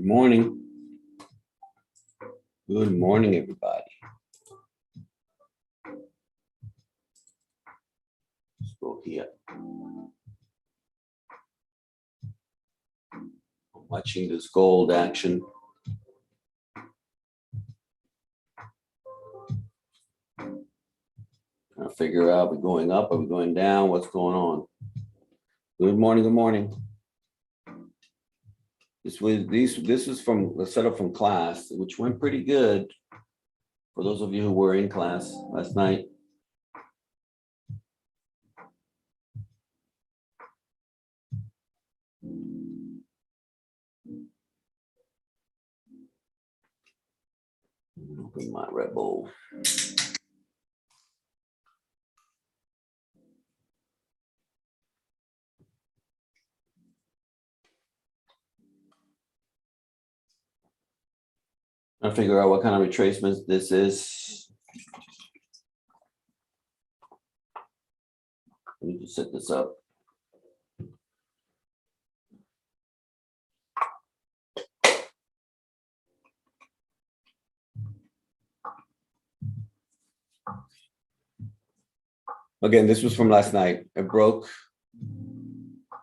morning. Good morning, everybody. Let's go here. I'm watching this gold action. Trying to figure out, are we going up? Are we going down? What's going on? Good morning. Good morning. This is from the setup from class, which went pretty good for those of you who were in class last night. Open my Red Bull. I'll figure out what kind of retracements this is. Let me just set this up. Again, this was from last night. It broke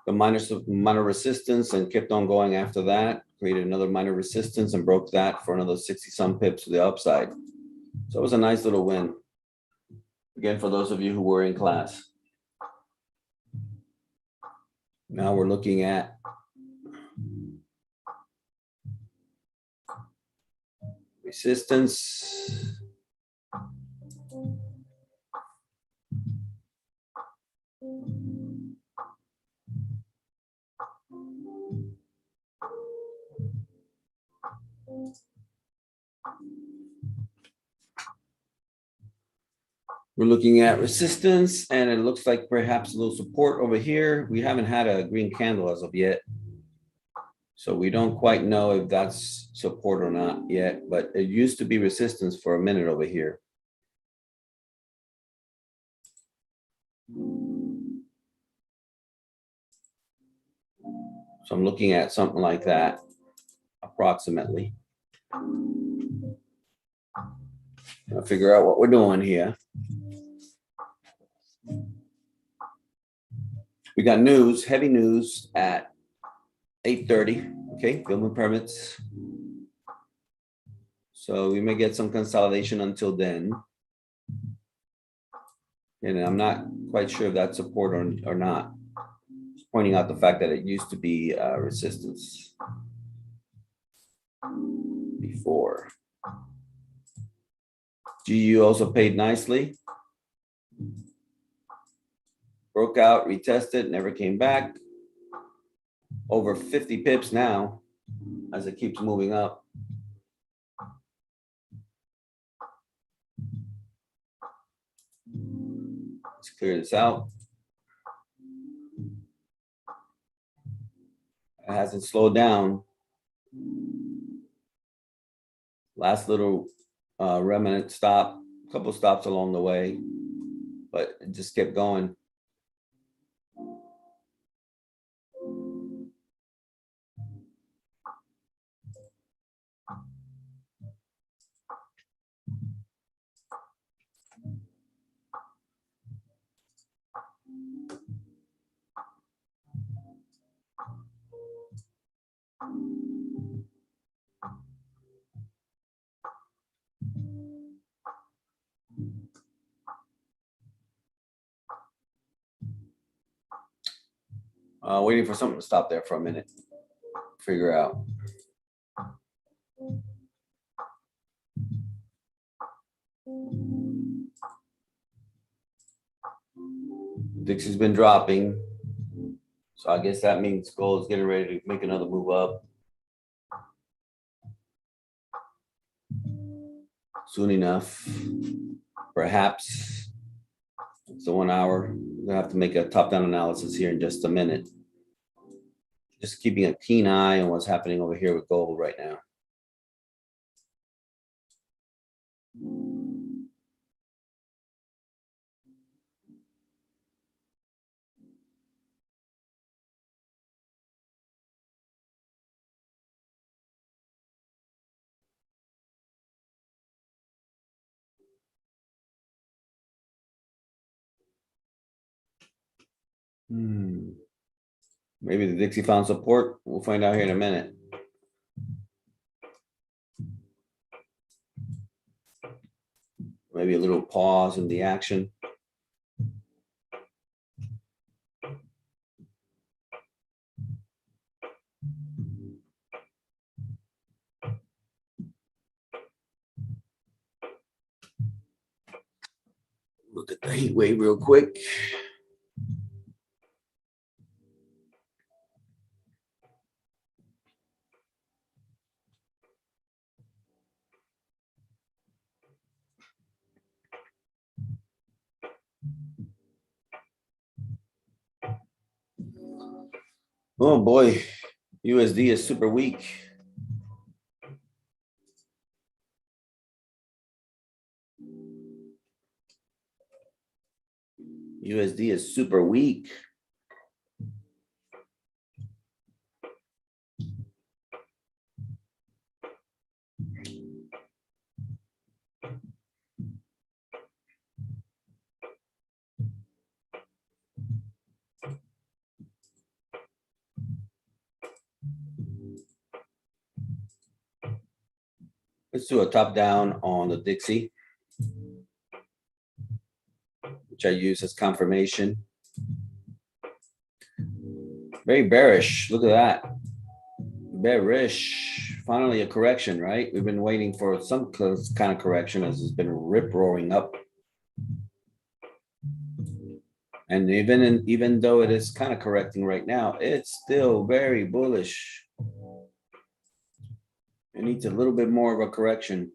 the minor resistance and kept on going after that. Created another minor resistance and broke that for another 60 some pips to the upside. So it was a nice little win. Again, for those of you who were in class. Now we're looking at resistance. We're looking at resistance, and it looks like perhaps a little support over here. We haven't had a green candle as of yet. So we don't quite know if that's support or not yet, but it used to be resistance for a minute over here. So I'm looking at something like that, approximately. I'll figure out what we're doing here. We got news, heavy news at 8:30. Okay, building permits. So we may get some consolidation until then. And I'm not quite sure if that's support or not. Just pointing out the fact that it used to be resistance before. GU also paid nicely. Broke out, retested, never came back. Over 50 pips now as it keeps moving up. Let's clear this out. It hasn't slowed down. Last little remnant stop, a couple stops along the way, but it just kept going. Waiting for something to stop there for a minute. Figure out. Dixie's been dropping. So I guess that means gold is getting ready to make another move up. Soon enough. Perhaps. It's the 1 hour. We're gonna have to make a top-down analysis here in just a minute. Just keeping a keen eye on what's happening over here with gold right now. Maybe the Dixie found support. We'll find out here in a minute. Maybe a little pause in the action. Look at the heat wave real quick. Oh boy, USD is super weak. USD is super weak. Let's do a top down on the Dixie, which I use as confirmation. Very bearish. Look at that. Bearish. Finally a correction, right? We've been waiting for some kind of correction as it's been rip roaring up. And even though it is kind of correcting right now, it's still very bullish. It needs a little bit more of a correction.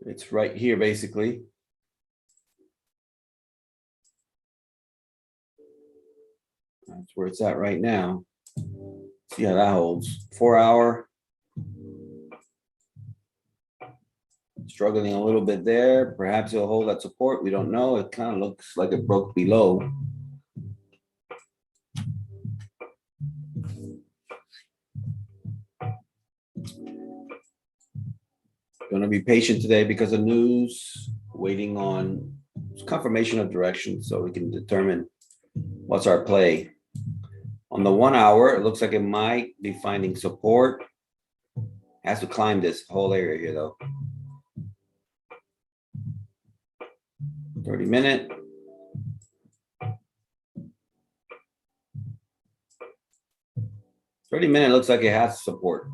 It's right here, basically. That's where it's at right now. See how that holds. 4 hour. Struggling a little bit there. Perhaps it'll hold that support. We don't know. It kind of looks like it broke below. Going to be patient today because of news, waiting on confirmation of direction so we can determine what's our play. On the 1 hour, it looks like it might be finding support. Has to climb this whole area here though. 30-minute. Looks like it has support.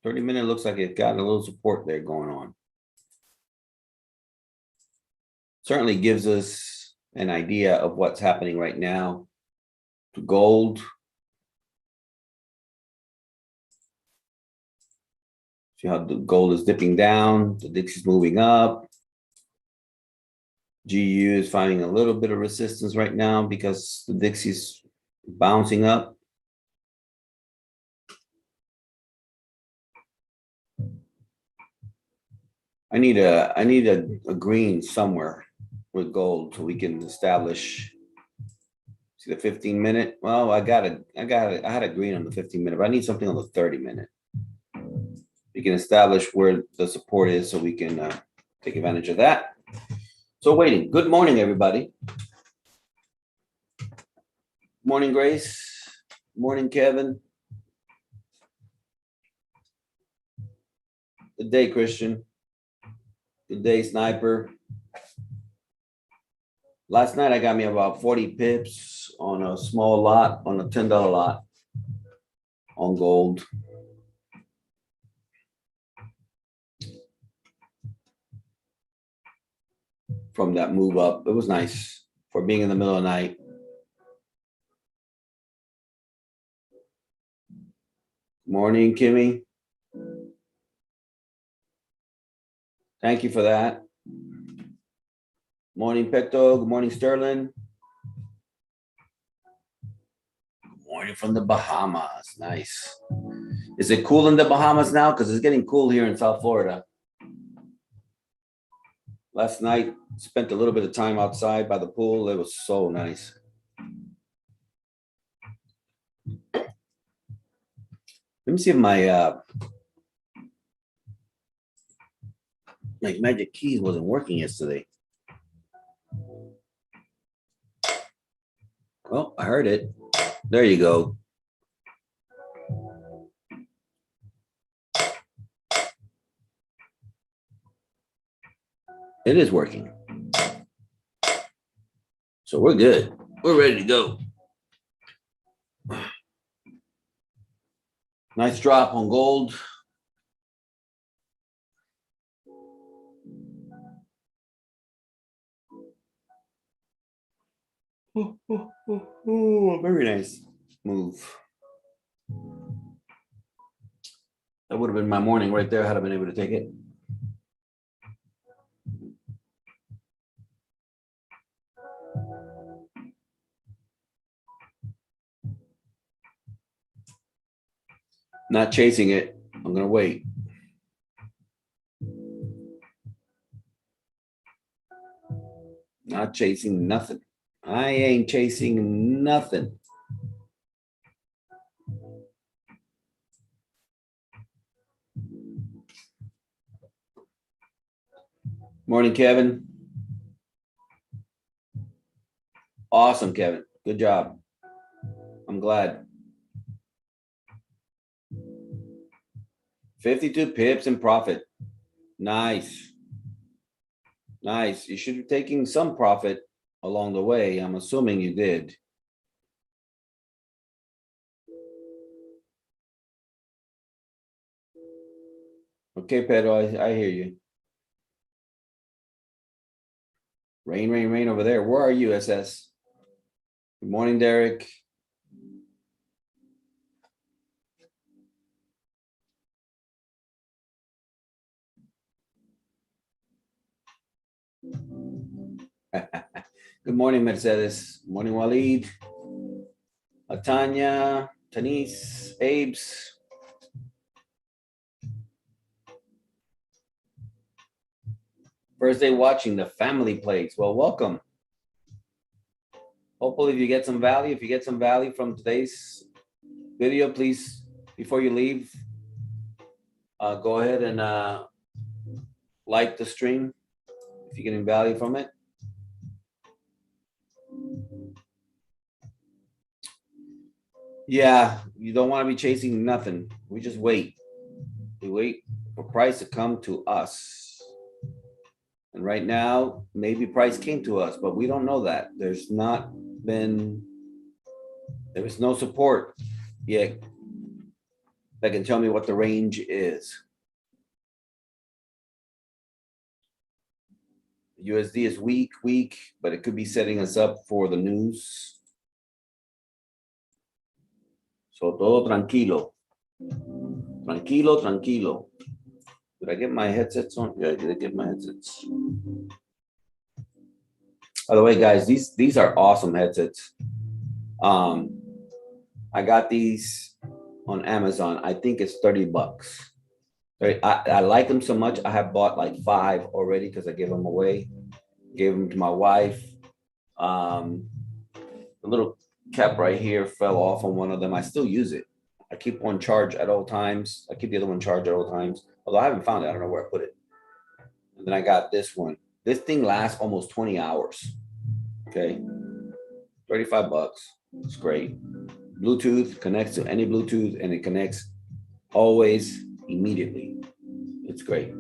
30-minute looks like it got a little support there going on. Certainly gives us an idea of what's happening right now to gold. See how the gold is dipping down, the DIX is moving up. GU is finding a little bit of resistance right now because the DIX is bouncing up. I need a green somewhere with gold so we can establish. See the 15-minute. Well, I had a green on the 15-minute, but I need something on the 30-minute. We can establish where the support is so we can take advantage of that. So waiting. Good morning, everybody. Morning, Grace. Morning, Kevin. Good day, Christian. Good day, Sniper. Last night I got me about 40 pips on a small lot, on a $10 lot on gold. From that move up. It was nice for being in the middle of the night. Morning, Kimmy. Thank you for that. Morning, Pecto. Good morning, Sterling. Good morning from the Bahamas. Nice. Is it cool in the Bahamas now? Because it's getting cool here in South Florida. Last night, spent a little bit of time outside by the pool. It was so nice. Let me see if my magic keys wasn't working yesterday. Oh, I heard it. There you go. It is working. So we're good. We're ready to go. Nice drop on gold. Very nice move. That would have been my morning right there had I been able to take it. Not chasing it. I'm gonna wait. Not chasing nothing. I ain't chasing nothing. Morning, Kevin. Awesome, Kevin. Good job. I'm glad. 52 pips in profit. Nice. Nice. You should be taking some profit along the way. I'm assuming you did. Okay, Pedro, I hear you. Rain, rain, rain over there. Where are you, SS? Good morning, Derek. Good morning, Mercedes. Morning, Waleed. Tanya, Tanis, Abes. First day watching the family plays. Well, welcome. Hopefully, if you get some value from today's video, please, before you leave, go ahead and like the stream if you're getting value from it. Yeah, you don't want to be chasing nothing. We just wait. We wait for price to come to us. And right now, maybe price came to us, but we don't know that. There is no support yet that can tell me what the range is. USD is weak, but it could be setting us up for the news. So todo tranquilo. Tranquilo. Did I get my headsets on? Yeah, did I get my headsets? By the way, guys, these are awesome headsets. I got these on Amazon. I think it's $30. I like them so much. I have bought like 5 already because I gave them away. Gave them to my wife. The little cap right here fell off on one of them. I still use it. I keep one charged at all times. I keep the other one charged at all times. Although I haven't found it. I don't know where I put it. And then I got this one. This thing lasts almost 20 hours. Okay. $35. It's great. Bluetooth connects to any Bluetooth and it connects always immediately. It's great.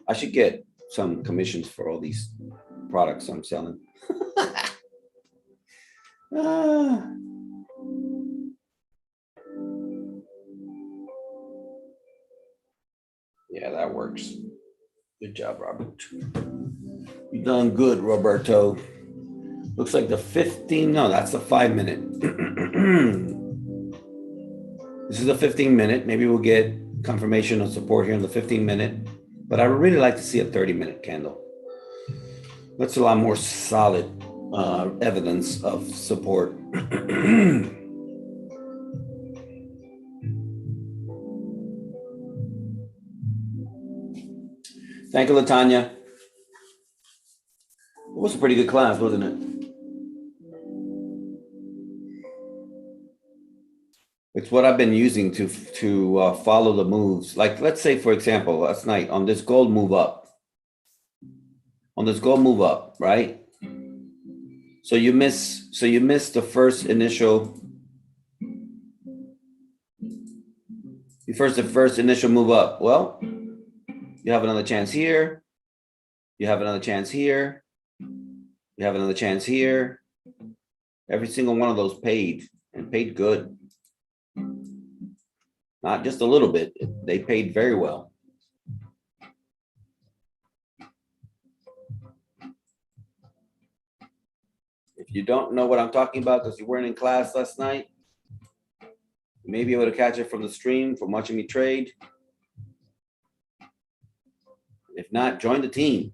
I should get some commissions for all these products I'm selling. Yeah, that works. Good job, Robert. You done good, Roberto. Looks like the 15, no, that's the 5-minute. This is the 15-minute. Maybe we'll get confirmation of support here in the 15-minute, but I would really like to see a 30-minute candle. That's a lot more solid evidence of support. Thank you, Latanya. It was a pretty good class, wasn't it? It's what I've been using to follow the moves. Like, let's say, for example, last night on this gold move up, on this gold move up, right? So you miss the first initial, the first initial move up. Well, you have another chance here. You have another chance here. You have another chance here. Every single one of those paid, and paid good. Not just a little bit. They paid very well. If you don't know what I'm talking about because you weren't in class last night, you may be able to catch it from the stream, from watching me trade. If not, join the team.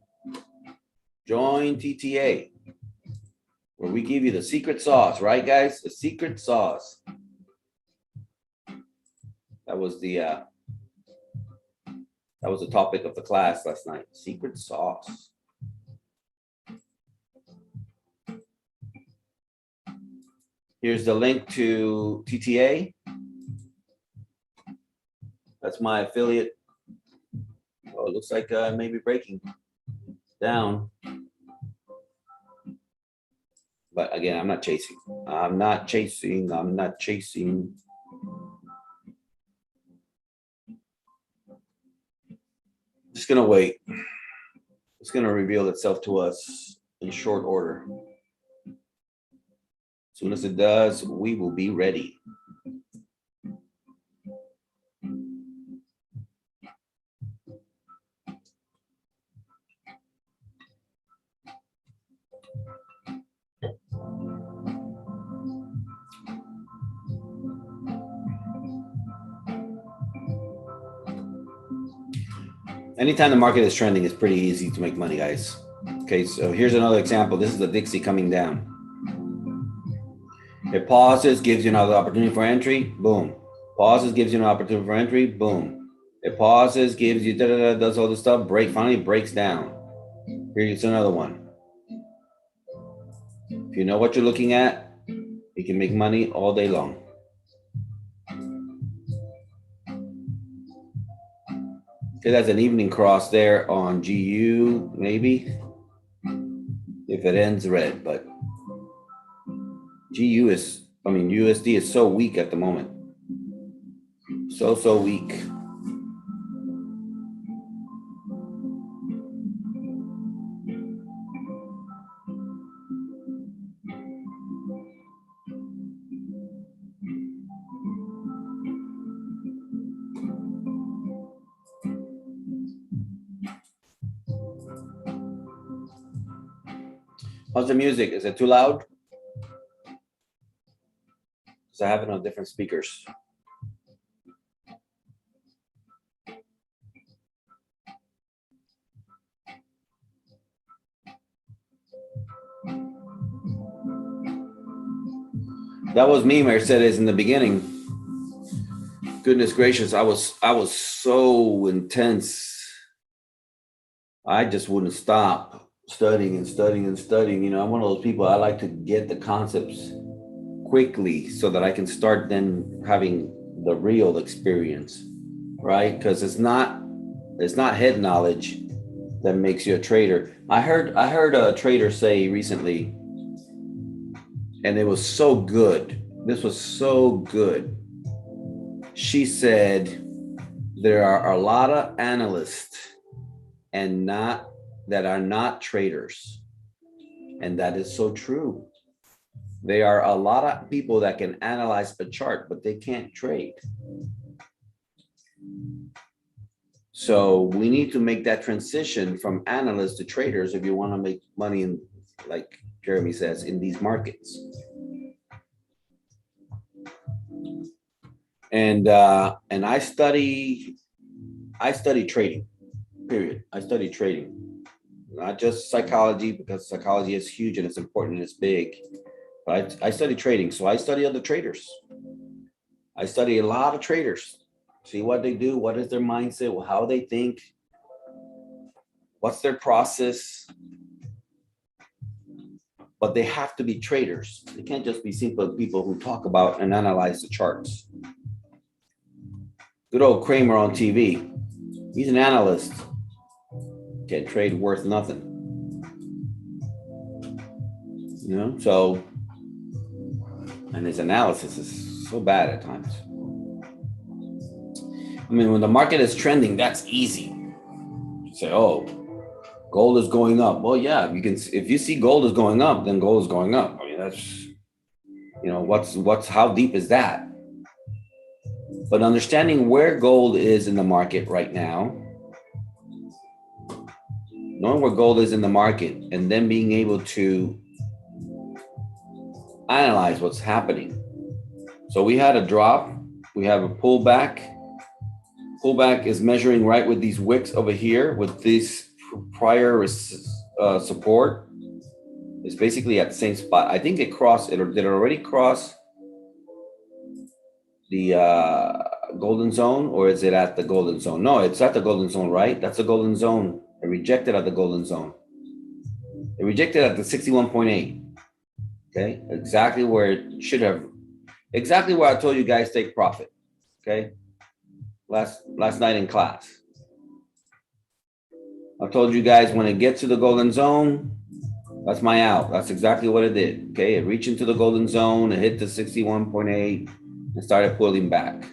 Join TTA, where we give you the secret sauce, right, guys? The secret sauce. That was the topic of the class last night. Secret sauce. Here's the link to TTA. That's my affiliate. Oh, it looks like maybe breaking down. But again, I'm not chasing. I'm not chasing. I'm not chasing. Just gonna wait. It's gonna reveal itself to us in short order. As soon as it does, we will be ready. Anytime the market is trending, it's pretty easy to make money, guys. Okay, so here's another example. This is the Dixie coming down. It pauses, gives you another opportunity for entry, boom. Pauses, gives you an opportunity for entry, boom. It pauses, gives you does all this stuff, finally breaks down. Here's another one. If you know what you're looking at, you can make money all day long. Okay, that's an evening cross there on GU, maybe. If it ends red, but USD is so weak at the moment. So weak. How's the music? Is it too loud? Because I have it on different speakers. That was me, Mercedes, in the beginning. Goodness gracious, I was so intense. I just wouldn't stop studying and studying and studying. You know, I'm one of those people, I like to get the concepts quickly so that I can start then having the real experience, right? Because it's not head knowledge that makes you a trader. I heard a trader say recently, and it was so good. This was so good. She said, there are a lot of analysts that are not traders. And that is so true. There are a lot of people that can analyze a chart, but they can't trade. So we need to make that transition from analysts to traders if you want to make money in, like Jeremy says, in these markets. And I study trading, period. I study trading, not just psychology, because psychology is huge and it's important and it's big. But I study trading, so I study other traders. I study a lot of traders, see what they do, what is their mindset, how they think, what's their process. But they have to be traders. They can't just be simple people who talk about and analyze the charts. Good old Kramer on TV. He's an analyst. Can't trade worth nothing. You know, so, and his analysis is so bad at times. I mean, when the market is trending, that's easy. You say, oh, gold is going up. Well, yeah, you can. If you see gold is going up, then gold is going up. I mean, that's, you know, how deep is that? But understanding where gold is in the market right now, knowing where gold is in the market, and then being able to analyze what's happening. So we had a drop, we have a pullback. Pullback is measuring right with these wicks over here, with this prior support. It's basically at the same spot. I think it crossed it, or did it already cross the golden zone, or is it at the golden zone? No, it's at the golden zone, right? That's the golden zone. It rejected at the golden zone. It rejected at the 61.8. Okay, exactly where it should have, exactly where I told you guys take profit. Okay, last night in class, I told you guys when it gets to the golden zone, that's my out. That's exactly what it did. Okay, it reached into the golden zone, it hit the 61.8 and started pulling back.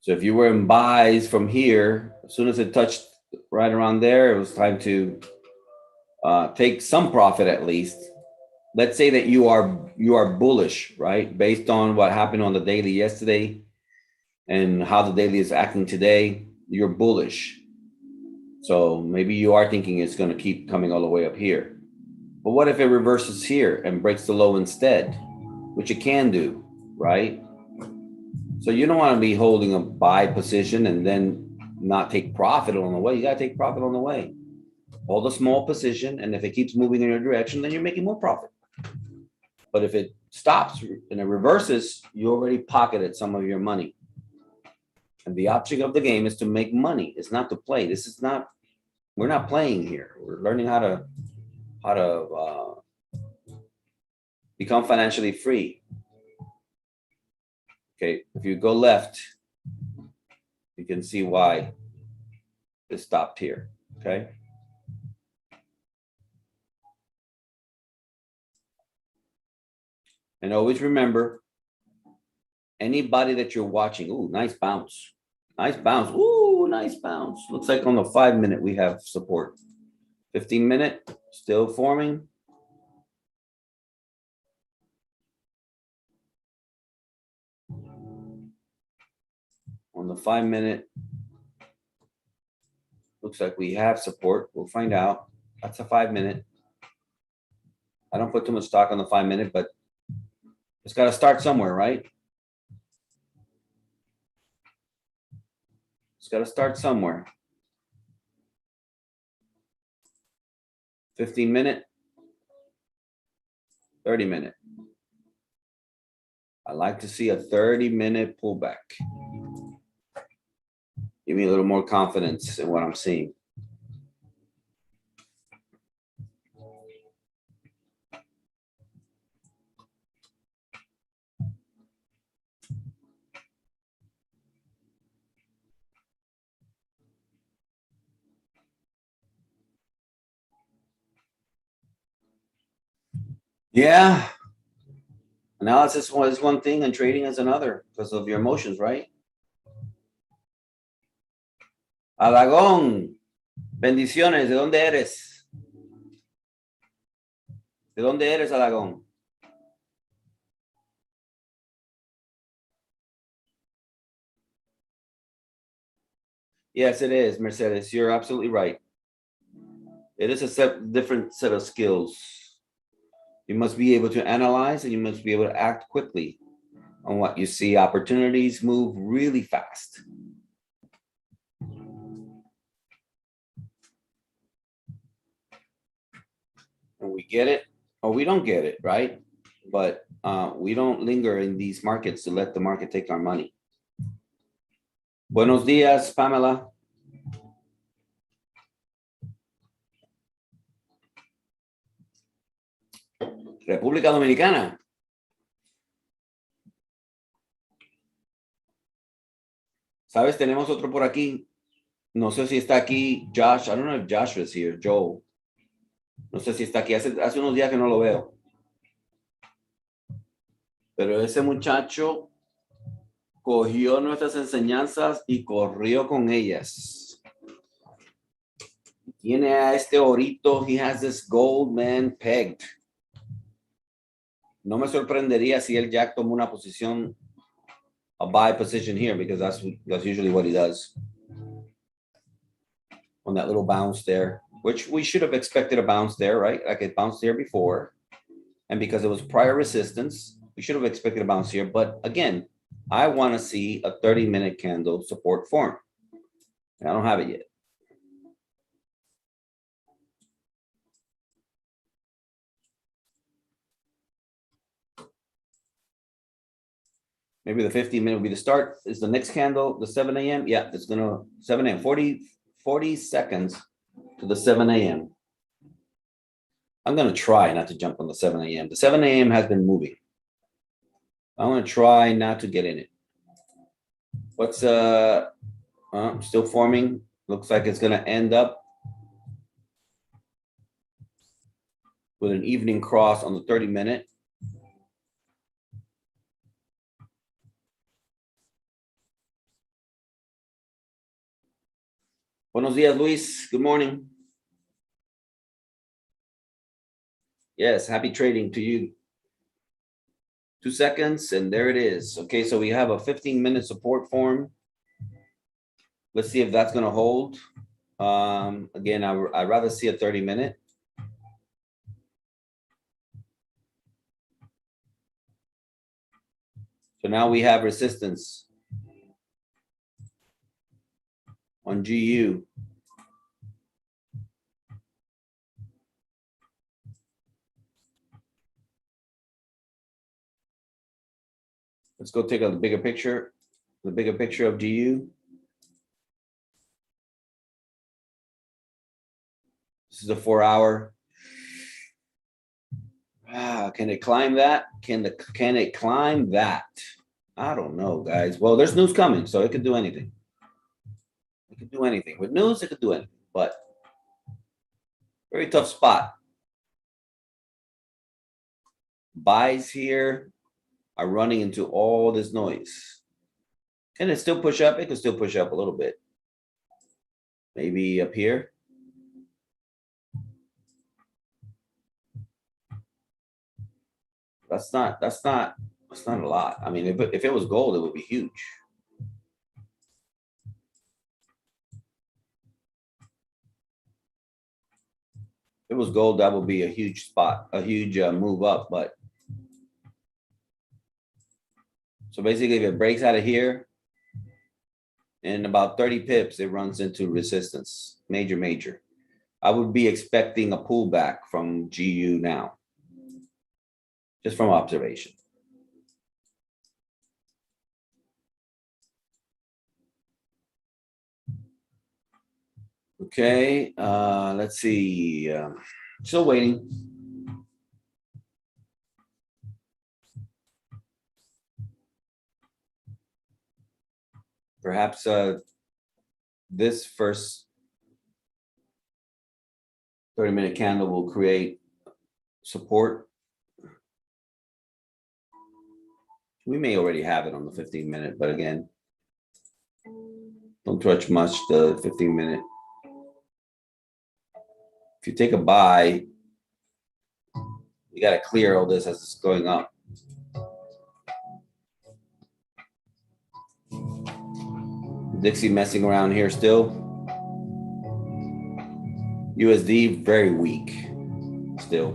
So if you were in buys from here, as soon as it touched right around there, it was time to take some profit at least. Let's say that you are bullish, right? Based on what happened on the daily yesterday and how the daily is acting today, you're bullish. So maybe you are thinking it's going to keep coming all the way up here. But what if it reverses here and breaks the low instead, which it can do, right? So you don't want to be holding a buy position and then not take profit on the way. You got to take profit on the way. Hold a small position, and if it keeps moving in your direction, then you're making more profit. But if it stops and it reverses, you already pocketed some of your money. And the object of the game is to make money. It's not to play. This is not, we're not playing here. We're learning how to become financially free. Okay, if you go left, you can see why it stopped here, okay? And always remember, anybody that you're watching, ooh, nice bounce. Nice bounce, ooh, nice bounce. Looks like on the 5-minute we have support. 15-minute, still forming. On the 5-minute, looks like we have support. We'll find out. That's a 5-minute. I don't put too much stock on the 5-minute, but it's got to start somewhere, right? It's got to start somewhere. 15-minute, 30-minute. I like to see a 30-minute pullback. Give me a little more confidence in what I'm seeing. Yeah. Analysis is one thing and trading is another because of your emotions, right? Alagón, bendiciones, ¿de dónde eres? ¿De dónde eres, Alagón? Yes, it is, Mercedes. You're absolutely right. It is a different set of skills. You must be able to analyze and you must be able to act quickly on what you see. Opportunities move really fast. And we get it or we don't get it, right? But we don't linger in these markets to let the market take our money. Buenos días, Pamela. República Dominicana. ¿Sabes? Tenemos otro por aquí. No sé si está aquí Josh. I don't know if Josh is here. Joel. No sé si está aquí. Hace unos días que no lo veo. Pero ese muchacho cogió nuestras enseñanzas y corrió con ellas. Tiene a este orito. He has this gold man pegged. No me sorprendería si el Jack tomó una posición, a buy position here, because that's usually what he does. On that little bounce there, which we should have expected a bounce there, right? Like it bounced there before. And because it was prior resistance, we should have expected a bounce here. But again, I want to see a 30-minute candle support form. I don't have it yet. Maybe the 15-minute will be the start. Is the next candle the 7 a.m.? Yeah, it's going to 7 a.m. 40 seconds to the 7 a.m. I'm going to try not to jump on the 7 a.m. The 7 a.m. has been moving. I'm going to try not to get in it. What's still forming? Looks like it's going to end up with an evening cross on the 30-minute. Buenos días, Luis. Good morning. Yes, happy trading to you. 2 seconds, and there it is. Okay, so we have a 15-minute support form. Let's see if that's going to hold. Again, I'd rather see a 30-minute. So now we have resistance on GU. Let's go take a bigger picture. The bigger picture of GU. This is a 4-hour. Can it climb that? Can it climb that? I don't know, guys. Well, there's news coming, so it could do anything. It could do anything. With news, it could do anything, but very tough spot. Buys here are running into all this noise. Can it still push up? It can still push up a little bit. Maybe up here. That's not a lot. I mean, if it was gold, it would be huge. If it was gold, that would be a huge spot, a huge move up. But so basically, if it breaks out of here, in about 30 pips, it runs into resistance, major. I would be expecting a pullback from GU now, just from observation. Okay, let's see. Still waiting. Perhaps this first 30-minute candle will create support. We may already have it on the 15-minute, but again, don't touch much the 15-minute. If you take a buy, you got to clear all this as it's going up. Dixie messing around here still. USD very weak still.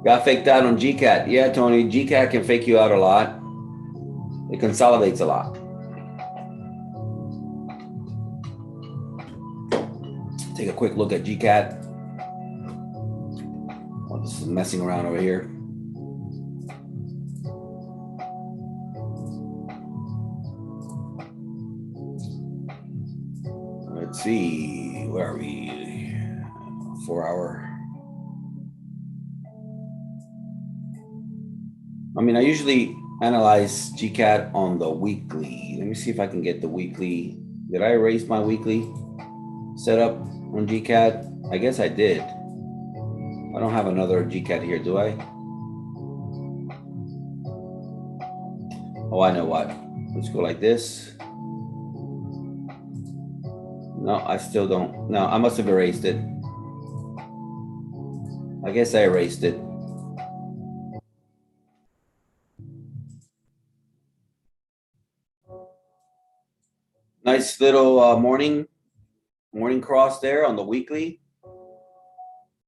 Got faked out on GCAD. Yeah, Tony, GCAD can fake you out a lot. It consolidates a lot. Take a quick look at GCAD. Oh, this is messing around over here. Let's see, where are we? 4-hour. I mean, I usually Analyze GCAD on the weekly. Let me see if I can get the weekly. Did I erase my weekly setup on GCAD? I guess I did. I don't have another GCAD here, do I? Oh, I know what. Let's go like this. No, I still don't. No, I must have erased it. I guess I erased it. Nice little morning cross there on the weekly,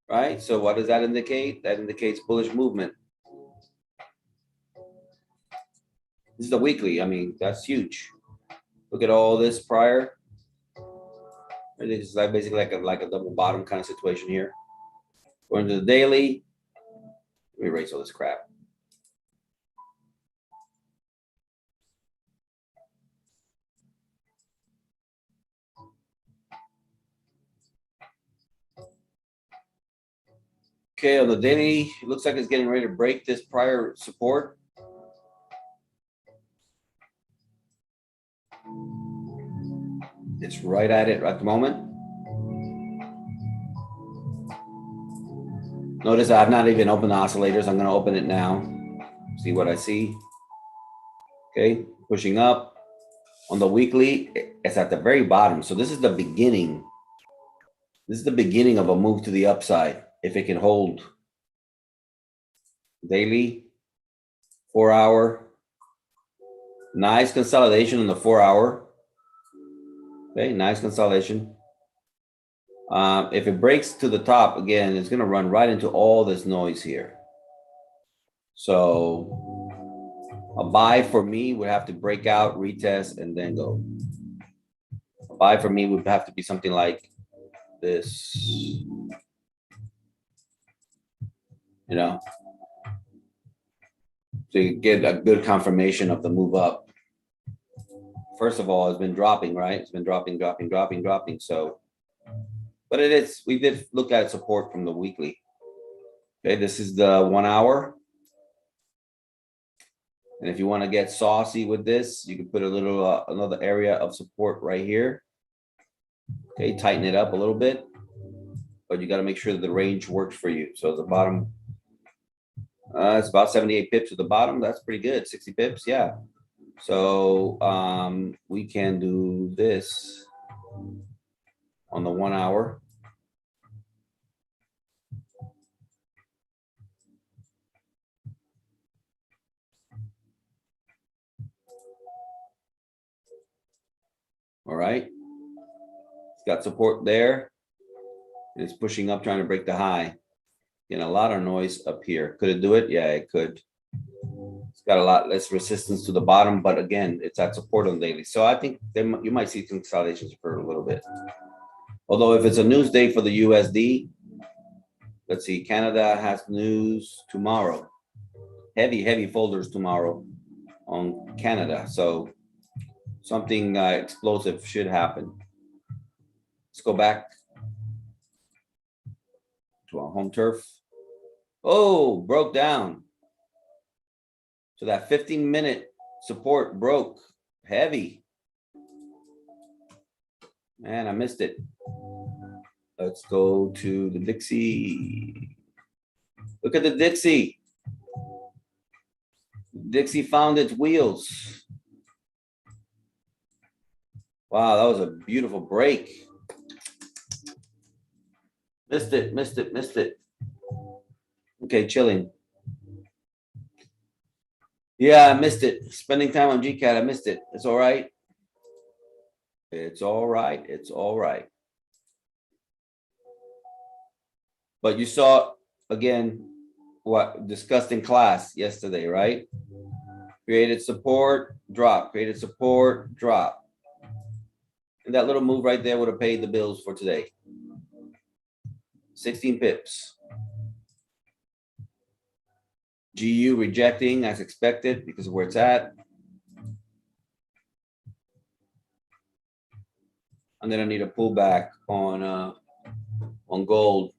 right? So what does that indicate? That indicates bullish movement. This is the weekly. I mean, that's huge. Look at all this prior. This is like basically like a double bottom kind of situation here. Going to the daily. Let me erase all this crap. Okay, on the daily, it looks like it's getting ready to break this prior support. It's right at it at the moment. Notice I have not even opened the oscillators. I'm going to open it now. See what I see. Okay, pushing up. On the weekly, it's at the very bottom. So this is the beginning. This is the beginning of a move to the upside. If it can hold daily, 4 hour. Nice consolidation on the 4 hour. Okay, nice consolidation. If it breaks to the top again, it's going to run right into all this noise here. So a buy for me would have to break out, retest, and then go. A buy for me would have to be something like this, you know, so you get a good confirmation of the move up. First of all, it's been dropping, right? It's been dropping. So, but it is, we did look at support from the weekly. Okay, this is the 1 hour. And if you want to get saucy with this, you can put a little another area of support right here. Okay, tighten it up a little bit, but you got to make sure that the range works for you. So the bottom, it's about 78 pips at the bottom. That's pretty good. 60 pips, yeah. So we can do this on the 1 hour. All right. It's got support there. It's pushing up, trying to break the high. Getting a lot of noise up here. Could it do it? Yeah, it could. It's got a lot less resistance to the bottom, but again, it's at support on daily. So I think you might see consolidations for a little bit. Although if it's a news day for the USD, let's see, Canada has news tomorrow. Heavy folders tomorrow on Canada. So something explosive should happen. Let's go back to our home turf. Oh, broke down. So that 15-minute support broke heavy. Man, I missed it. Let's go to the Dixie. Look at the Dixie. Dixie found its wheels. Wow, that was a beautiful break. Missed it. Okay, chilling. Yeah, I missed it. Spending time on GCAD, I missed it. It's all right. It's all right. But you saw, again, what discussed in class yesterday, right? Created support, drop, created support, drop. And that little move right there would have paid the bills for today. 16 pips. GU rejecting as expected because of where it's at. I'm gonna need a pullback on gold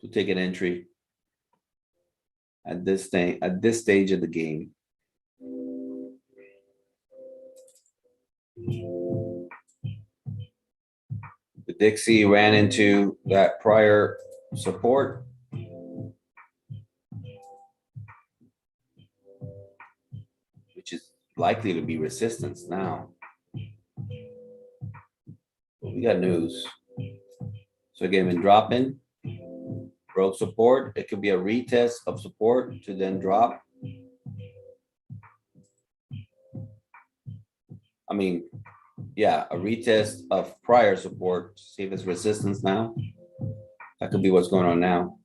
to take an entry. at this thing, at this stage of the game. The Dixie ran into that prior support. Which is likely to be resistance now. But we got news. So again, been dropping, broke support. It could be a retest of support to then drop. I mean, yeah, a retest of prior support. See if it's resistance now. That could be what's going on now.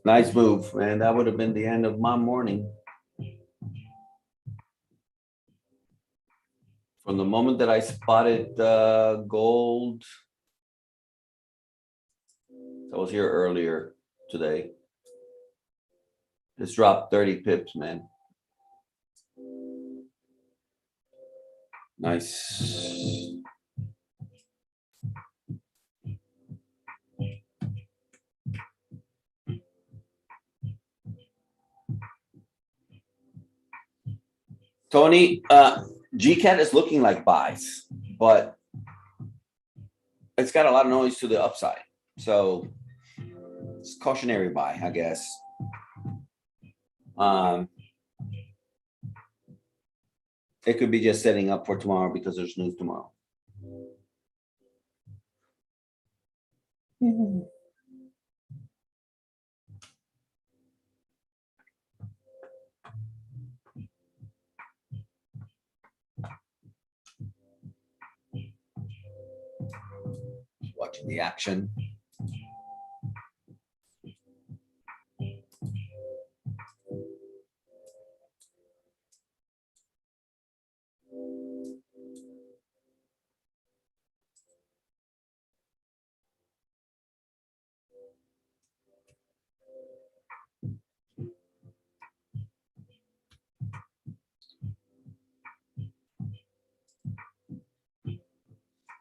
Nice move, man. That would have been the end of my morning. From the moment that I spotted gold, I was here earlier today. This dropped 30 pips, man. Nice. Tony, GCAD is looking like buys, but it's got a lot of noise to the upside. So it's cautionary buy, I guess. It could be just setting up for tomorrow because there's news tomorrow. Watching the action.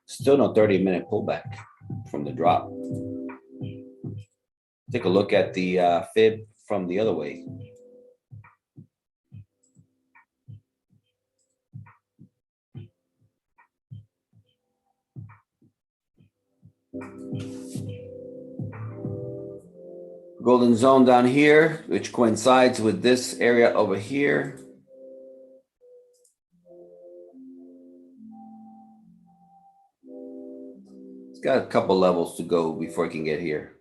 Still no 30-minute pullback from the drop. Take a look at the fib from the other way. Golden zone down here, which coincides with this area over here. It's got a couple levels to go before it can get here.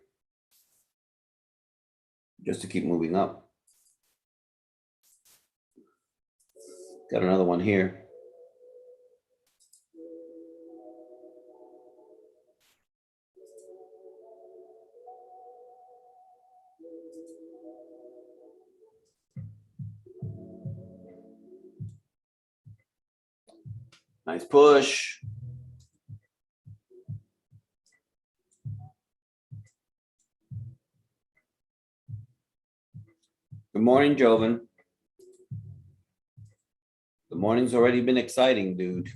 Just to keep moving up. Got another one here. Nice push. Good morning, Joven. The morning's already been exciting, dude.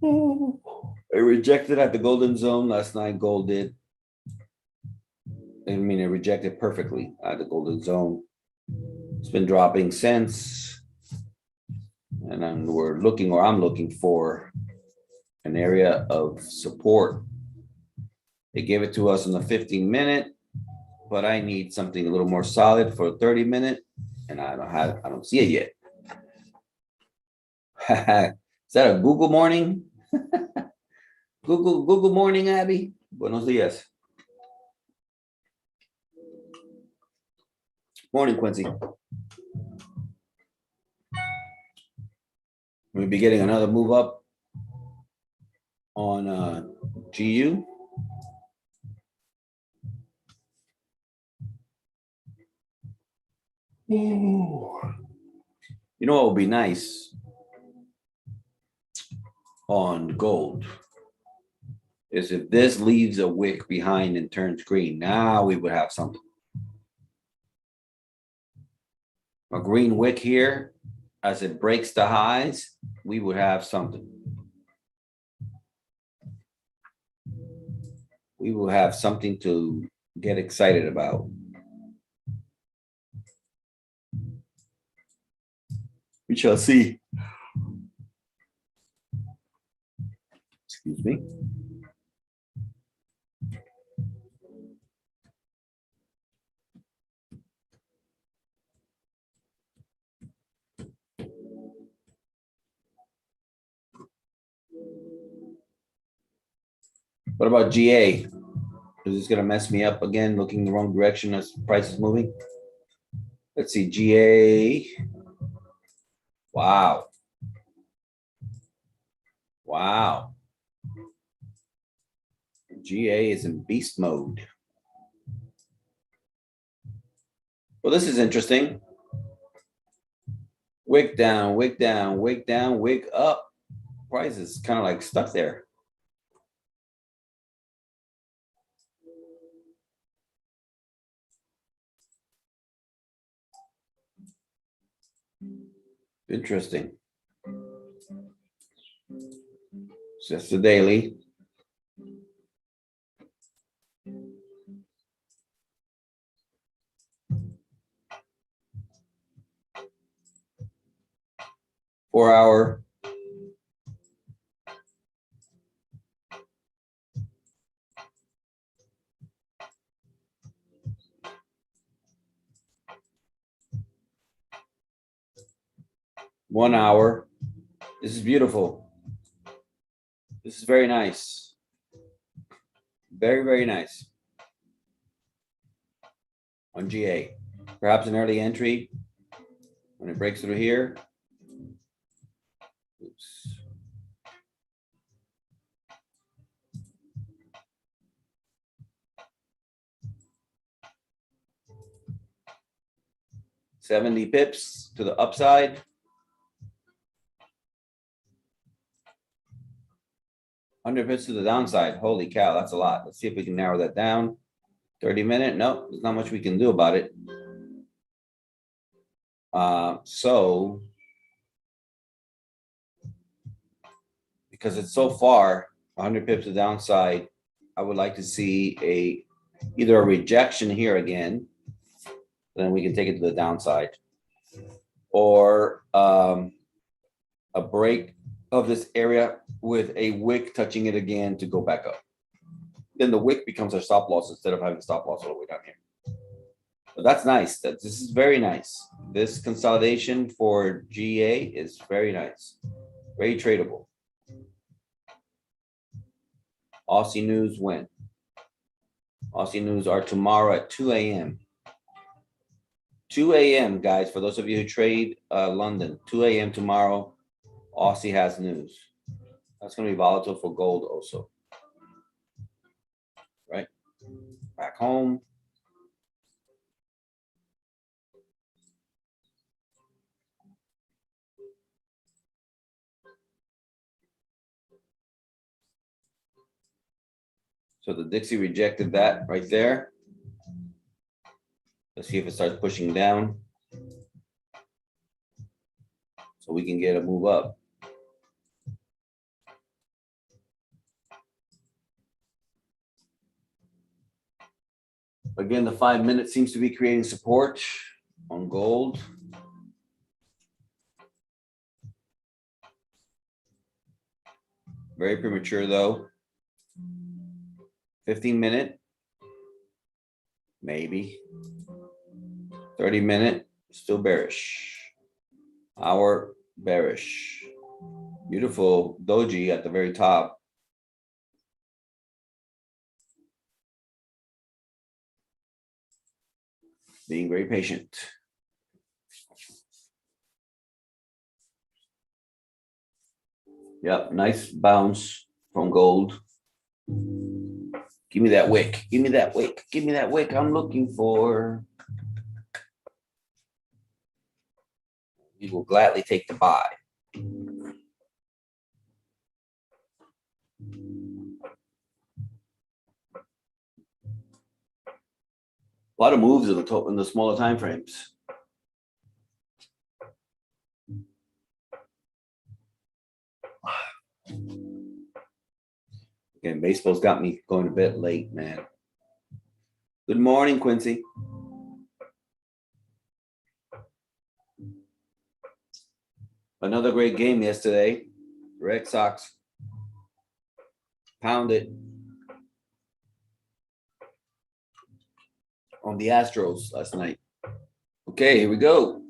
It rejected at the golden zone last night. Gold did. I mean, it rejected perfectly at the golden zone. It's been dropping since. And then we're looking, or I'm looking for an area of support. They gave it to us in the 15-minute, but I need something a little more solid for a 30-minute, and I don't see it yet. Is that a Google morning? Google morning, Abby. Buenos dias. Morning, Quincy. We'll be getting another move up on GU. Ooh. You know what would be nice on gold is if this leaves a wick behind and turns green, now we would have something. A green wick here, as it breaks the highs, we would have something. We will have something to get excited about. We shall see. Excuse me. What about GA? Is this gonna mess me up again, looking the wrong direction as price is moving? Let's see, GA. Wow. Wow. GA is in beast mode. Well, this is interesting. Wick down, wick down, wick down, wick up. Price is kind of like stuck there. Interesting. Just the daily. Four-hour. One hour. This is beautiful. This is very nice. Very, very nice. On GA. Perhaps an early entry when it breaks through here. Oops. $70 pips to the upside. 100 pips to the downside. Holy cow, that's a lot. Let's see if we can narrow that down. 30-minute. Nope, there's not much we can do about it. So because it's so far, 100 pips to the downside, I would like to see either a rejection here again, then we can take it to the downside, or a break of this area with a wick touching it again to go back up. Then the wick becomes our stop loss instead of having a stop loss all the way down here. But that's nice. This is very nice. This consolidation for GA is very nice. Very tradable. Aussie news when? Aussie news are tomorrow at 2 a.m. 2 a.m. guys, for those of you who trade London, 2 a.m. tomorrow, Aussie has news. That's going to be volatile for gold also. Right? Back home. So the Dixie rejected that right there. Let's see if it starts pushing down. So we can get a move up. Again, the 5 minute seems to be creating support on gold. Very premature though. 15-minute, maybe. 30-minute, still bearish. Hour, bearish. Beautiful doji at the very top. Being very patient. Yep, nice bounce from gold. Give me that wick. Give me that wick. Give me that wick I'm looking for. We will gladly take the buy. A lot of moves in the smaller time frames. Again, baseball's got me going a bit late, man. Good morning, Quincy. Another great game yesterday. Red Sox pounded on the Astros last night. Okay, here we go.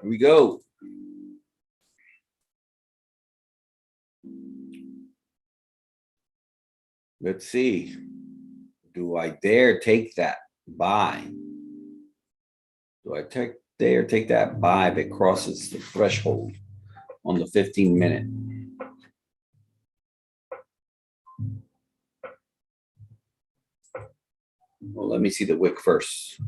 Here we go. Let's see. Do I dare take that buy? Do I dare take that buy if it crosses the threshold on the 15-minute? Well, let me see the wick first.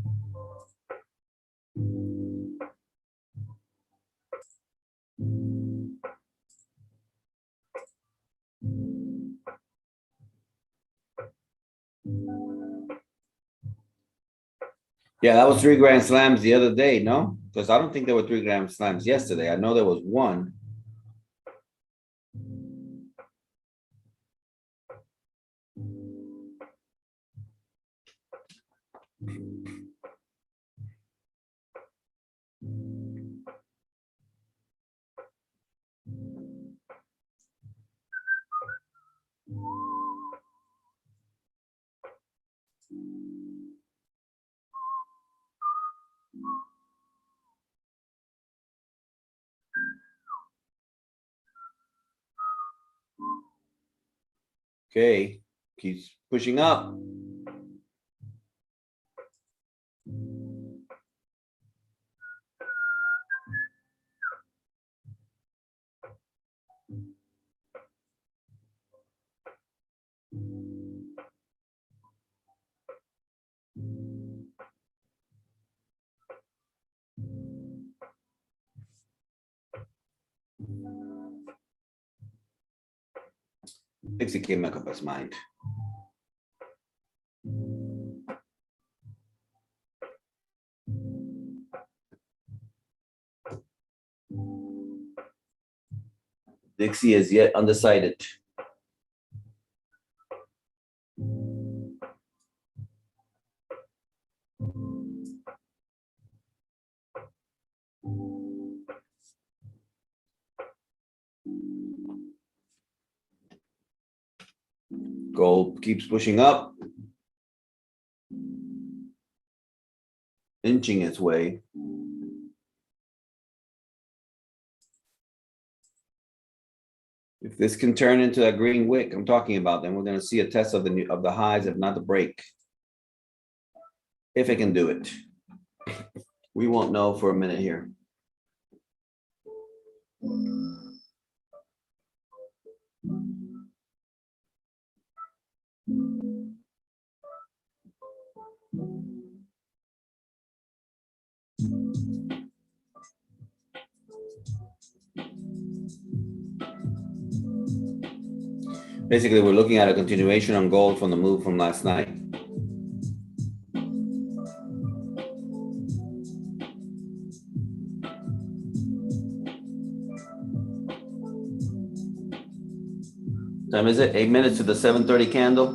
Yeah, that was 3 grand slams the other day, no? Because I don't think there were 3 grand slams yesterday. I know there was one. Okay, keeps pushing up. Thinks he can't make up his mind. Dixie is yet undecided. Gold keeps pushing up, inching its way. If this can turn into that green wick I'm talking about, then we're going to see a test of the highs, if not the break. If it can do it, we won't know for a minute here. Basically, we're looking at a continuation on gold from the move from last night. Time is it? 8 minutes to the 7:30 candle.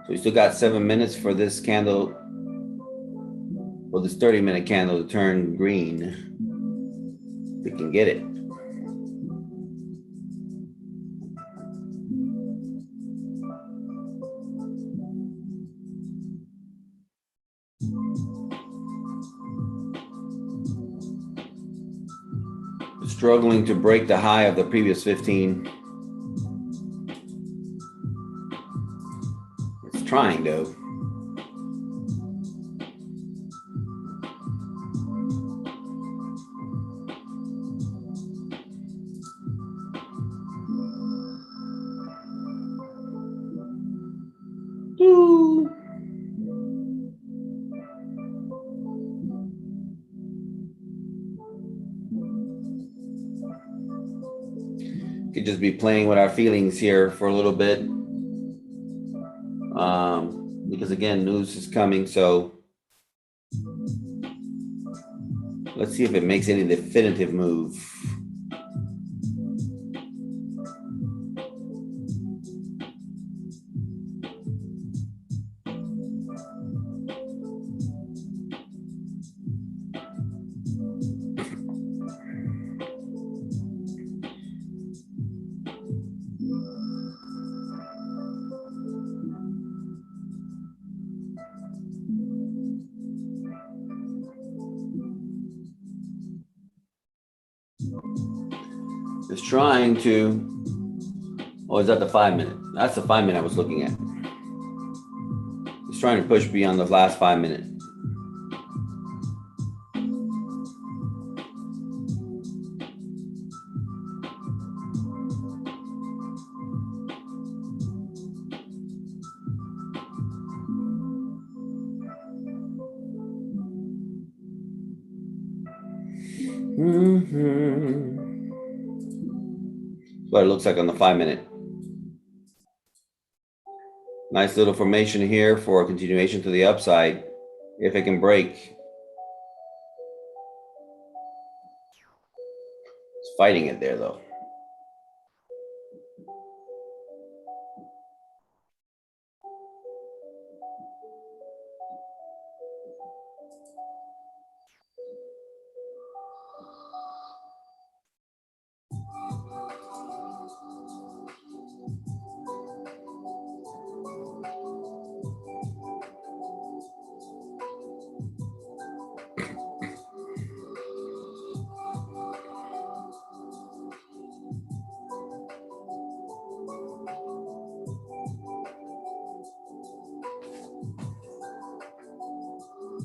So we still got 7 minutes for this candle, for this 30-minute candle to turn green. We can get it. Struggling to break the high of the previous 15. It's trying though. Ooh. Could just be playing with our feelings here for a little bit. Because again, news is coming, so let's see if it makes any definitive move. It's trying to, oh, is that the 5 minute? That's the 5 minute I was looking at. It's trying to push beyond the last 5 minute. What it looks like on the 5 minute. Nice little formation here for a continuation to the upside. If it can break. It's fighting it there though.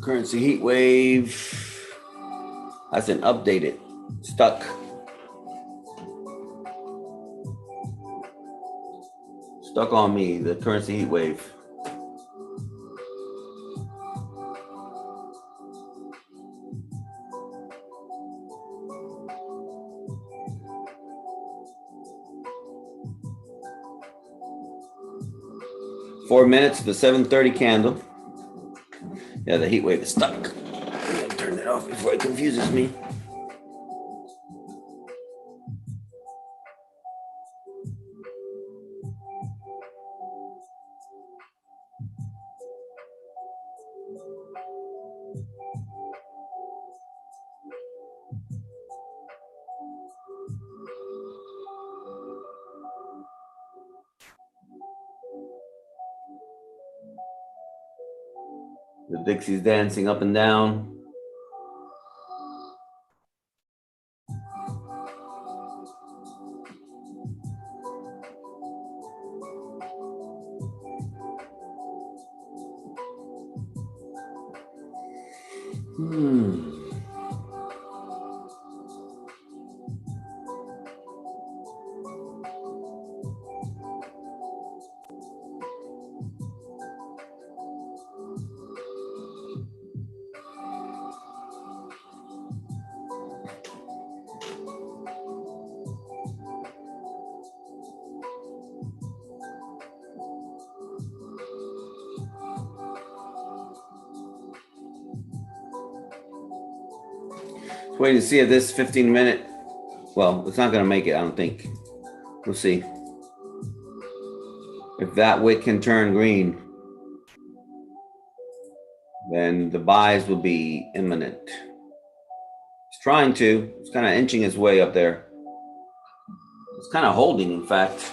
Currency heat wave hasn't updated. Stuck. Stuck on me, the currency heat wave. Four minutes to the 7:30 candle. Yeah, the heat wave is stuck. I'm gonna turn it off before it confuses me. The Dixie's dancing up and down. Waiting to see if this 15-minute, well, it's not going to make it, I don't think. We'll see. If that wick can turn green, then the buys will be imminent. It's trying to. It's kind of inching his way up there. It's kind of holding, in fact.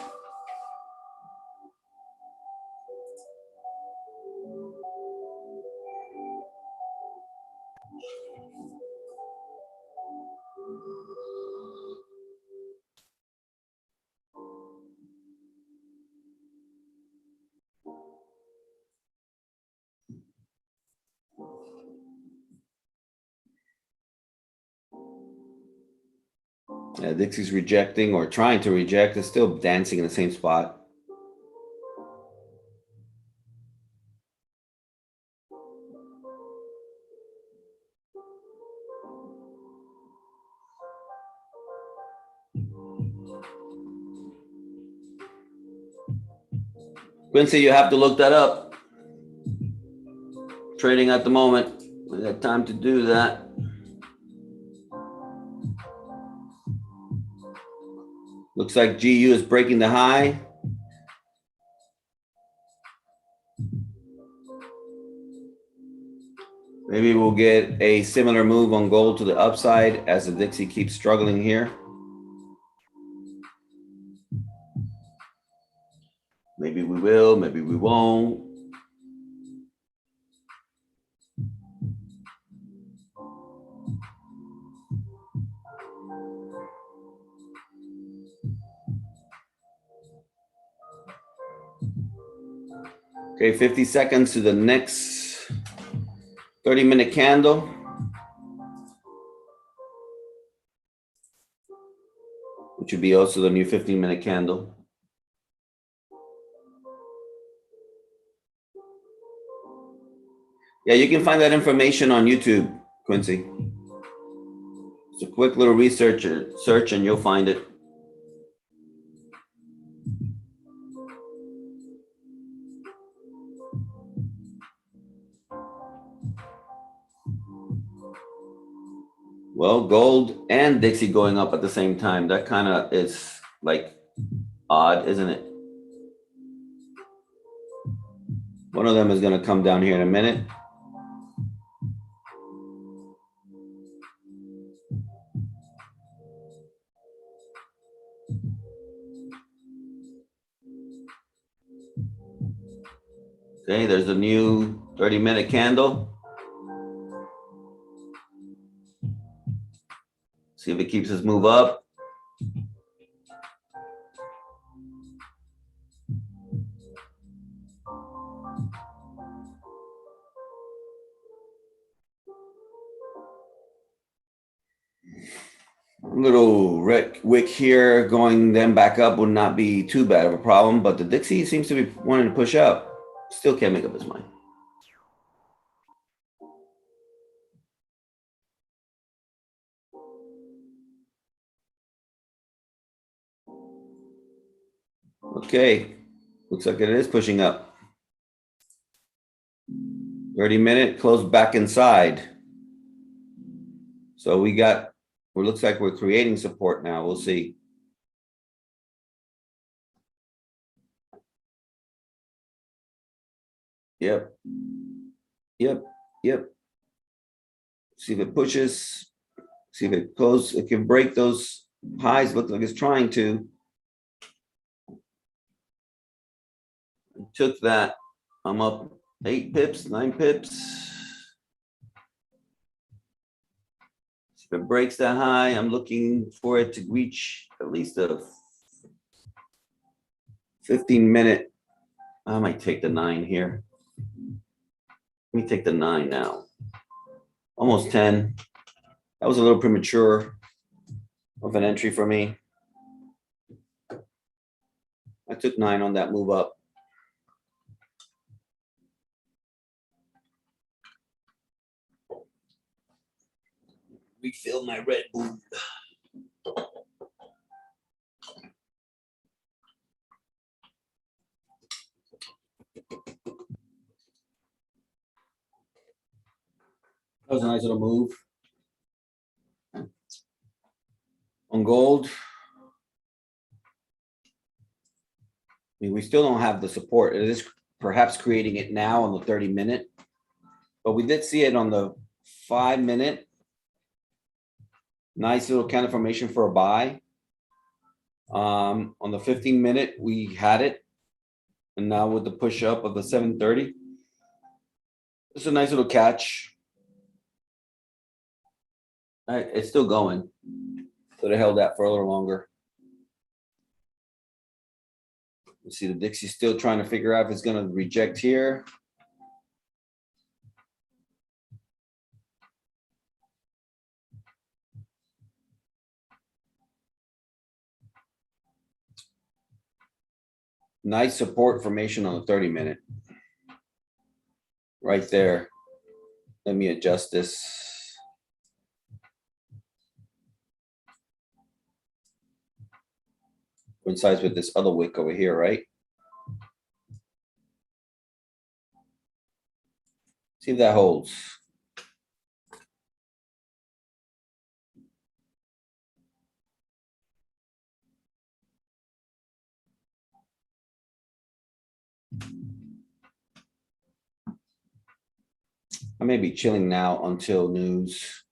Yeah, Dixie's rejecting or trying to reject. It's still dancing in the same spot. Quincy, you have to look that up. Trading at the moment. We got time to do that. Looks like GU is breaking the high. Maybe we'll get a similar move on gold to the upside as the Dixie keeps struggling here. Maybe we will, maybe we won't. Okay, 50 seconds to the next 30-minute candle. Which would be also the new 15-minute candle. Yeah, you can find that information on YouTube, Quincy. It's a quick little search and you'll find it. Well, gold and Dixie going up at the same time. That kind of is like odd, isn't it? One of them is going to come down here in a minute. Okay, there's a new 30-minute candle. See if it keeps its move up. Little red wick here going then back up would not be too bad of a problem, but the Dixie seems to be wanting to push up. Still can't make up his mind. Okay, looks like it is pushing up. 30-minute close back inside. So it looks like we're creating support now. We'll see. Yep. See if it pushes. See if it goes. It can break those highs. Looks like it's trying to. Took that. I'm up 8 pips, 9 pips. If it breaks that high, I'm looking for it to reach at least a 15-minute. I might take the 9 here. Let me take the 9 now. Almost 10. That was a little premature of an entry for me. I took 9 on that move up. Refill my Red Bull. That was a nice little move. On gold, I mean, we still don't have the support. It is perhaps creating it now on the 30-minute, but we did see it on the 5-minute. Nice little candle formation for a buy. On the 15-minute, we had it. And now with the push up of the 730, it's a nice little catch. All right, it's still going. Could have held that for a little longer. You see the Dixie still trying to figure out if it's going to reject here. Nice support formation on the 30-minute. Right there. Let me adjust this. Coincides with this other wick over here, right? See if that holds. I may be chilling now until news.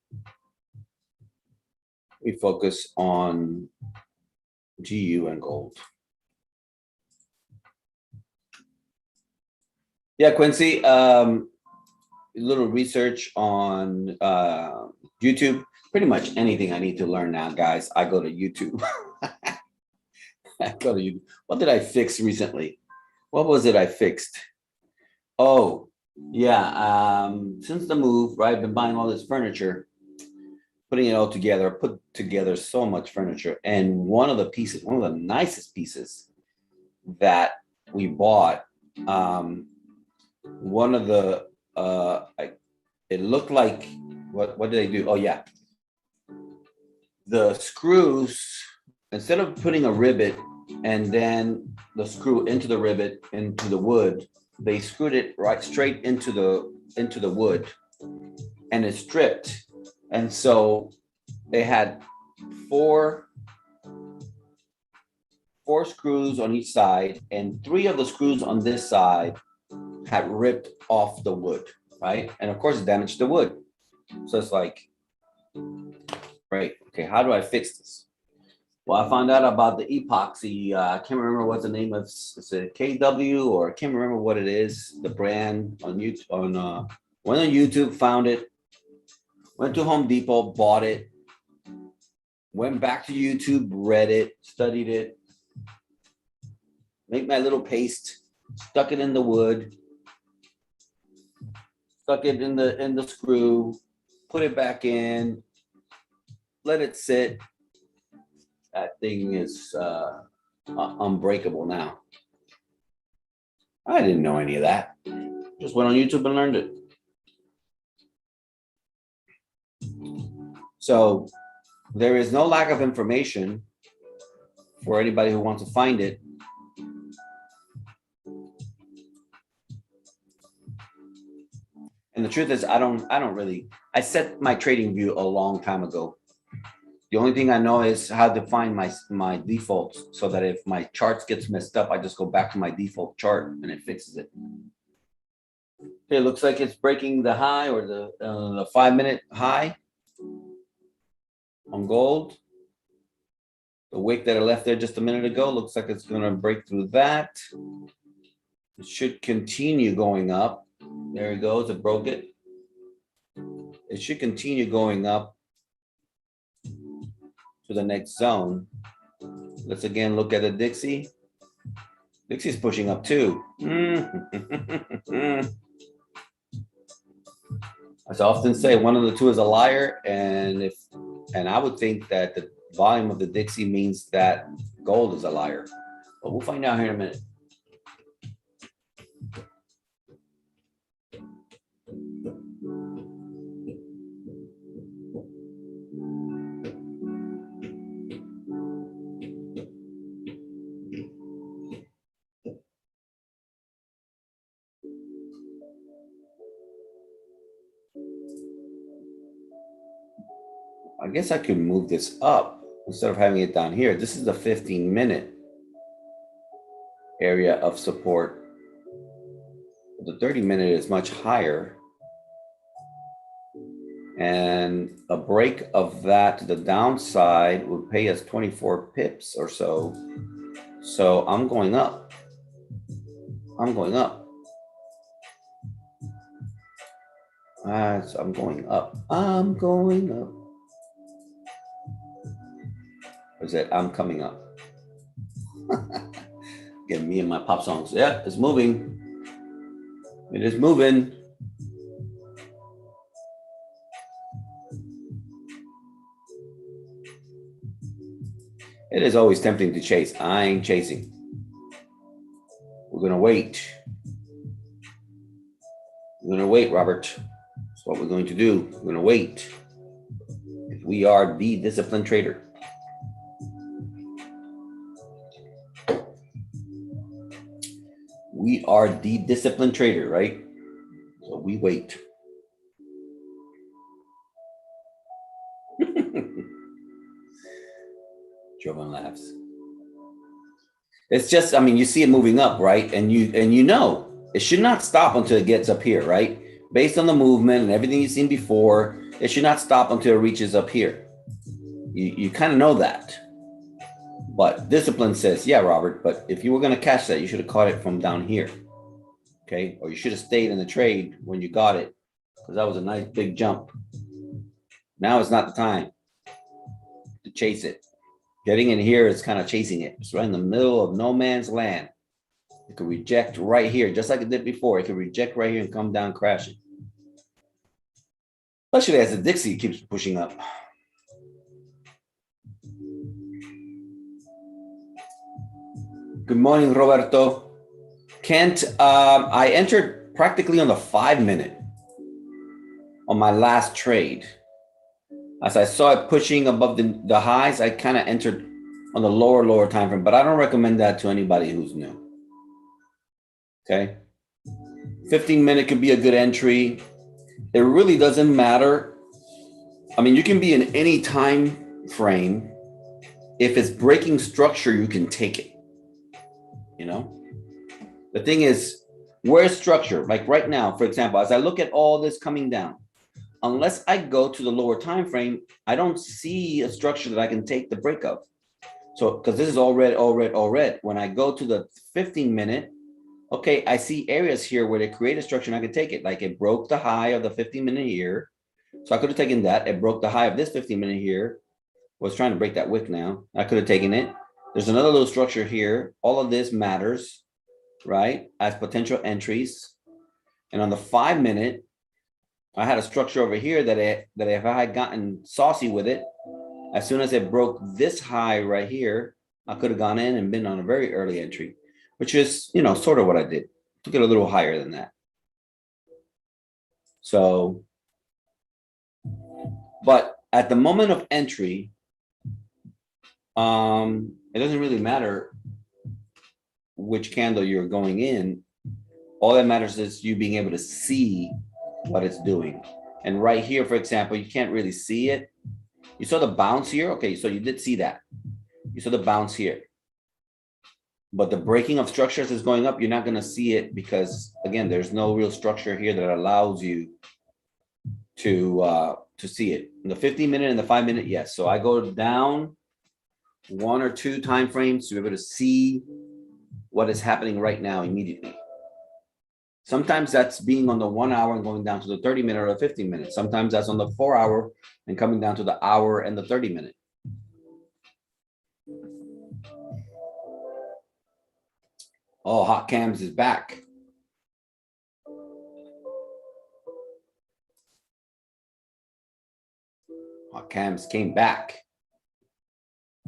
We focus on GU and gold. Yeah, Quincy, a little research on YouTube. Pretty much anything I need to learn now, guys, I go to YouTube. I go to YouTube. What did I fix recently? What was it I fixed? Oh, yeah. Since the move, right? I've been buying all this furniture, putting it all together, put together so much furniture. And one of the pieces, one of the nicest pieces that we bought, one of the it looked like what did they do? Oh yeah. The screws, instead of putting a rivet and then the screw into the rivet into the wood, they screwed it right straight into the wood, and it stripped. And so they had four screws on each side, and three of the screws on this side had ripped off the wood, right? And of course it damaged the wood. So it's like, right, okay, how do I fix this? Well, I found out about the epoxy. I can't remember what the name of, is it KW, or I can't remember what it is, the brand on YouTube, went on YouTube, found it, went to Home Depot, bought it, went back to YouTube, read it, studied it, make my little paste, stuck it in the wood, stuck it in the screw, put it back in, let it sit. That thing is unbreakable now. I didn't know any of that. Just went on YouTube and learned it. So there is no lack of information for anybody who wants to find it. And the truth is, I don't really, I set my trading view a long time ago. The only thing I know is how to find my defaults, so that if my charts gets messed up, I just go back to my default chart and it fixes it. Okay, it looks like it's breaking the high, or the 5-minute high on gold. The wick that I left there just a minute ago looks like it's going to break through that. It should continue going up. There it goes. It broke it. It should continue going up to the next zone. Let's again look at the Dixie. Dixie's pushing up too. As I often say, one of the two is a liar, and I would think that the volume of the Dixie means that gold is a liar. But we'll find out here in a minute. I guess I could move this up instead of having it down here. This is the 15-minute area of support. The 30-minute is much higher. And a break of that to the downside would pay us 24 pips or so. So I'm going up. I'm going up. So I'm going up. I'm going up. Or is it I'm coming up? Get me and my pop songs. Yeah, it's moving. It is moving. It is always tempting to chase. I ain't chasing. We're going to wait. We're going to wait, Robert. That's what we're going to do. We're going to wait. If we are the disciplined trader. We are the disciplined trader, right? So We wait. Jovan laughs. It's just, I mean, you see it moving up, right? And you know, it should not stop until it gets up here, right? Based on the movement and everything you've seen before, it should not stop until it reaches up here. You kind of know that. But discipline says, yeah, Robert, but if you were going to catch that, you should have caught it from down here. Okay? Or you should have stayed in the trade when you got it, because that was a nice big jump. Now is not the time to chase it. Getting in here is kind of chasing it. It's right in the middle of no man's land. It could reject right here, just like it did before. It could reject right here and come down crashing. Especially as the Dixie keeps pushing up. Good morning, Roberto. Kent, I entered practically on the 5-minute on my last trade. As I saw it pushing above the highs, I kind of entered on the lower time frame, but I don't recommend that to anybody who's new. Okay. 15-minute could be a good entry. It really doesn't matter. I mean, you can be in any time frame. If it's breaking structure, you can take it. You know, the thing is, where's structure? Like right now, for example, as I look at all this coming down, unless I go to the lower time frame, I don't see a structure that I can take the break of. So, because this is all red, all red, all red. When I go to the 15-minute, okay, I see areas here where they create a structure and I can take it. Like it broke the high of the 15-minute here. So I could have taken that. It broke the high of this 15-minute here. Was trying to break that wick now. I could have taken it. There's another little structure here. All of this matters, right? As potential entries. And on the 5-minute, I had a structure over here that if I had gotten saucy with it, as soon as it broke this high right here, I could have gone in and been on a very early entry, which is, you know, sort of what I did. Took it a little higher than that. So, but at the moment of entry, it doesn't really matter which candle you're going in. All that matters is you being able to see what it's doing. And right here, for example, you can't really see it. You saw the bounce here. Okay, so you did see that. You saw the bounce here. But the breaking of structures is going up. You're not going to see it because, again, there's no real structure here that allows you to see it. In the 15-minute and the 5-minute, yes. So I go down 1 or 2 time frames to be able to see what is happening right now immediately. Sometimes that's being on the 1 hour and going down to the 30-minute or the 15-minute. Sometimes that's on the 4 hour and coming down to the hour and the 30-minute. Oh, Hot Cams is back. Hot Cams came back.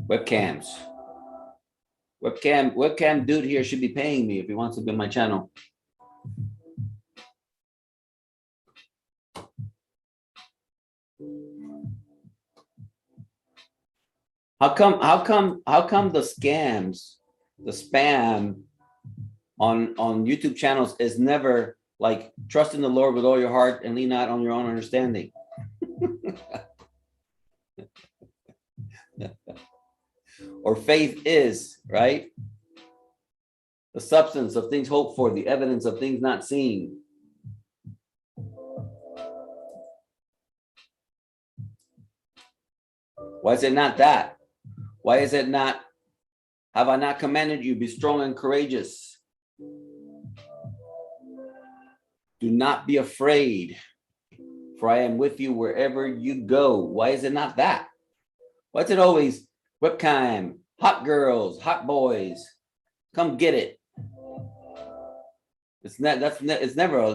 Webcams. Webcam dude here should be paying me if he wants to be on my channel. How come the scams, the spam on YouTube channels is never like trust in the Lord with all your heart and lean not on your own understanding? Or faith is, right? The substance of things hoped for, the evidence of things not seen. Why is it not that? Why is it not, have I not commanded you, be strong and courageous? Do not be afraid, for I am with you wherever you go. Why is it not that? Why is it always webcam, hot girls, hot boys, come get it? It's never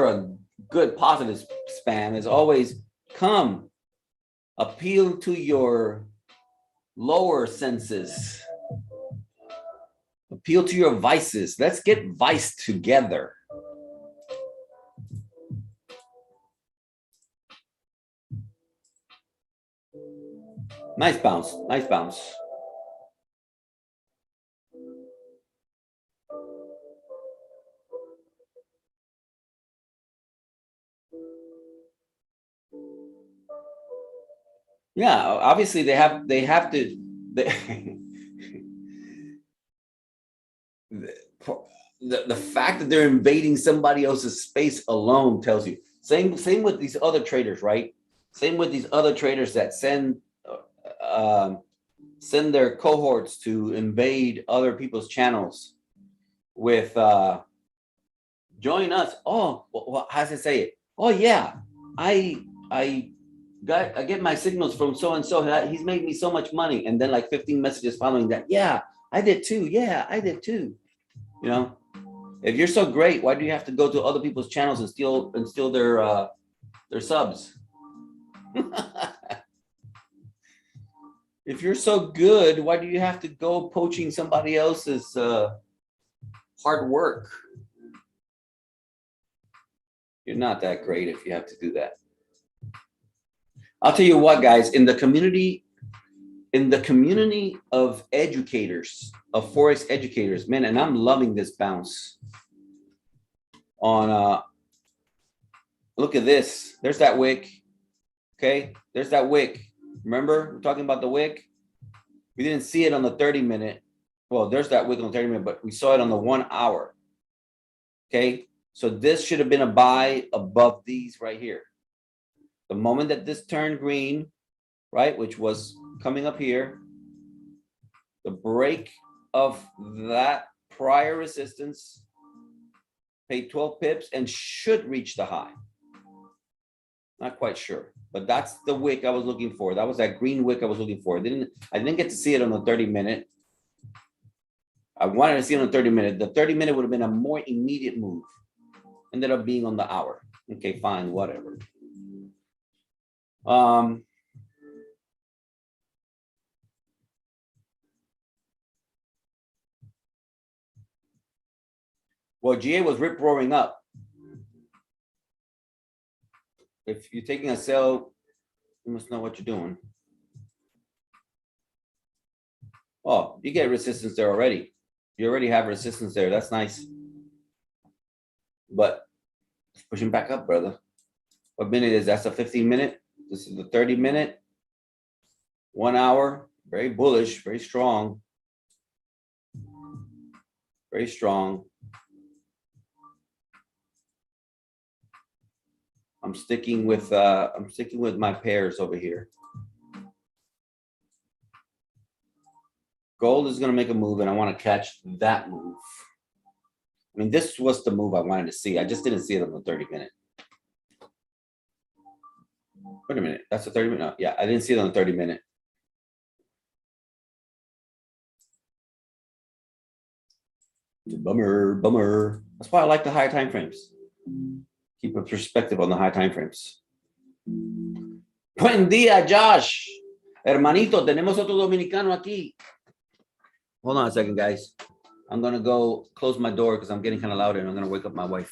a good positive spam. It's always come, appeal to your lower senses, appeal to your vices. Let's get vice together. Nice bounce, nice bounce. Yeah, obviously they have to. The fact that they're invading somebody else's space alone tells you. Same with these other traders, right? Same with these other traders that send their cohorts to invade other people's channels with join us. Oh, how does it say it? Oh yeah, I get my signals from so and so. He's made me so much money, and then like 15 messages following that. Yeah, I did too. Yeah, I did too. You know, if you're so great, why do you have to go to other people's channels and steal their subs? If you're so good, why do you have to go poaching somebody else's hard work? You're not that great if you have to do that. I'll tell you what, guys, in the community of educators, of Forex educators, man, and I'm loving this bounce on look at this. There's that wick. Okay, there's that wick. Remember, we're talking about the wick. We didn't see it on the 30-minute. Well, there's that wick on the 30-minute, but we saw it on the 1 hour. Okay, so this should have been a buy above these right here. The moment that this turned green, right, which was coming up here, the break of that prior resistance paid 12 pips and should reach the high. Not quite sure, but that's the wick I was looking for. That was that green wick I was looking for. I didn't get to see it on the 30-minute. I wanted to see it on the 30-minute. The 30-minute would have been a more immediate move. Ended up being on the hour. Okay, fine, whatever. Well, GA was rip roaring up. If you're taking a sell, you must know what you're doing. Oh, you get resistance there already. You already have resistance there. That's nice. But it's pushing back up, brother. What minute is that? That's a 15-minute. This is the 30-minute. 1 hour. Very bullish, very strong. Very strong. I'm sticking with my pairs over here. Gold is going to make a move, and I want to catch that move. I mean, this was the move I wanted to see. I just didn't see it on the 30-minute. Wait a minute. That's a 30-minute. No, yeah, I didn't see it on the 30-minute. Bummer. That's why I like the higher time frames. Keep a perspective on the high time frames. Buen día, Josh. Hermanito, tenemos otro dominicano aquí. Hold on a second, guys. I'm going to go close my door because I'm getting kind of loud and I'm going to wake up my wife.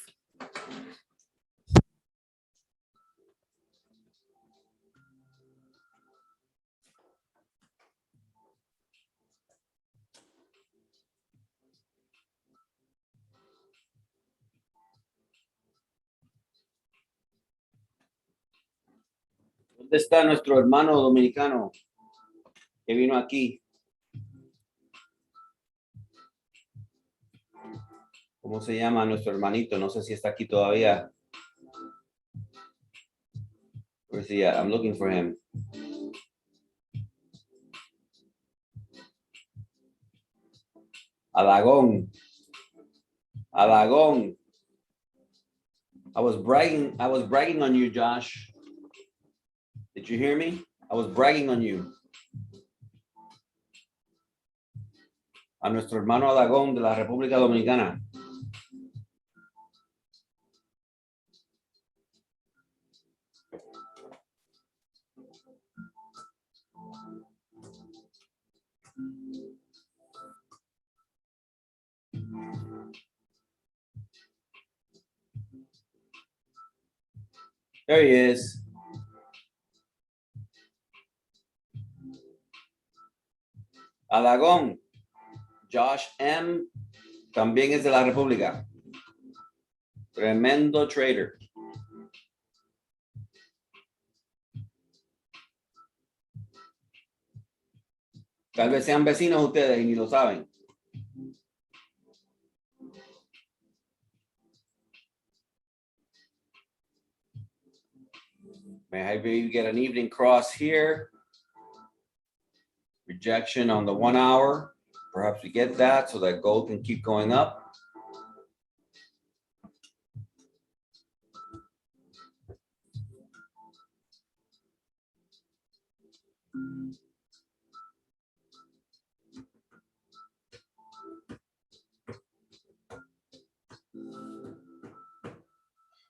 ¿Dónde está nuestro hermano dominicano que vino aquí? ¿Cómo se llama nuestro hermanito? No sé si está aquí todavía. Where's he at? I'm looking for him. Alagón. Alagón. I was bragging on you, Josh. Did you hear me? I was bragging on you. A nuestro hermano Alagón de la República Dominicana. There he is. Alagón. Josh M. También es de la República. Tremendo trader. Tal vez sean vecinos ustedes y ni lo saben. Maybe you get an evening cross here. Rejection on the 1 hour. Perhaps we get that so that gold can keep going up.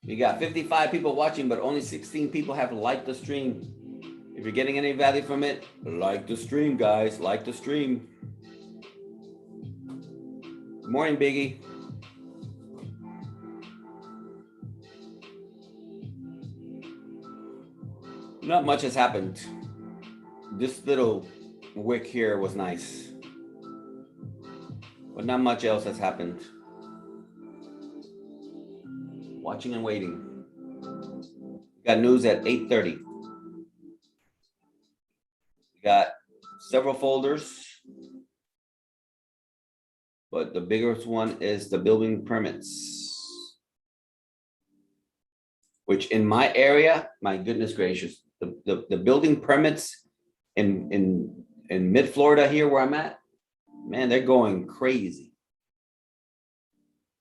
We got 55 people watching, but only 16 people have liked the stream. If you're getting any value from it, like the stream, guys. Like the stream. Good morning, Biggie. Not much has happened. This little wick here was nice, but not much else has happened. Watching and waiting. Got news at 8:30. We got several folders, but the biggest one is the building permits, which in my area, my goodness gracious, the building permits in mid Florida here where I'm at, man, they're going crazy.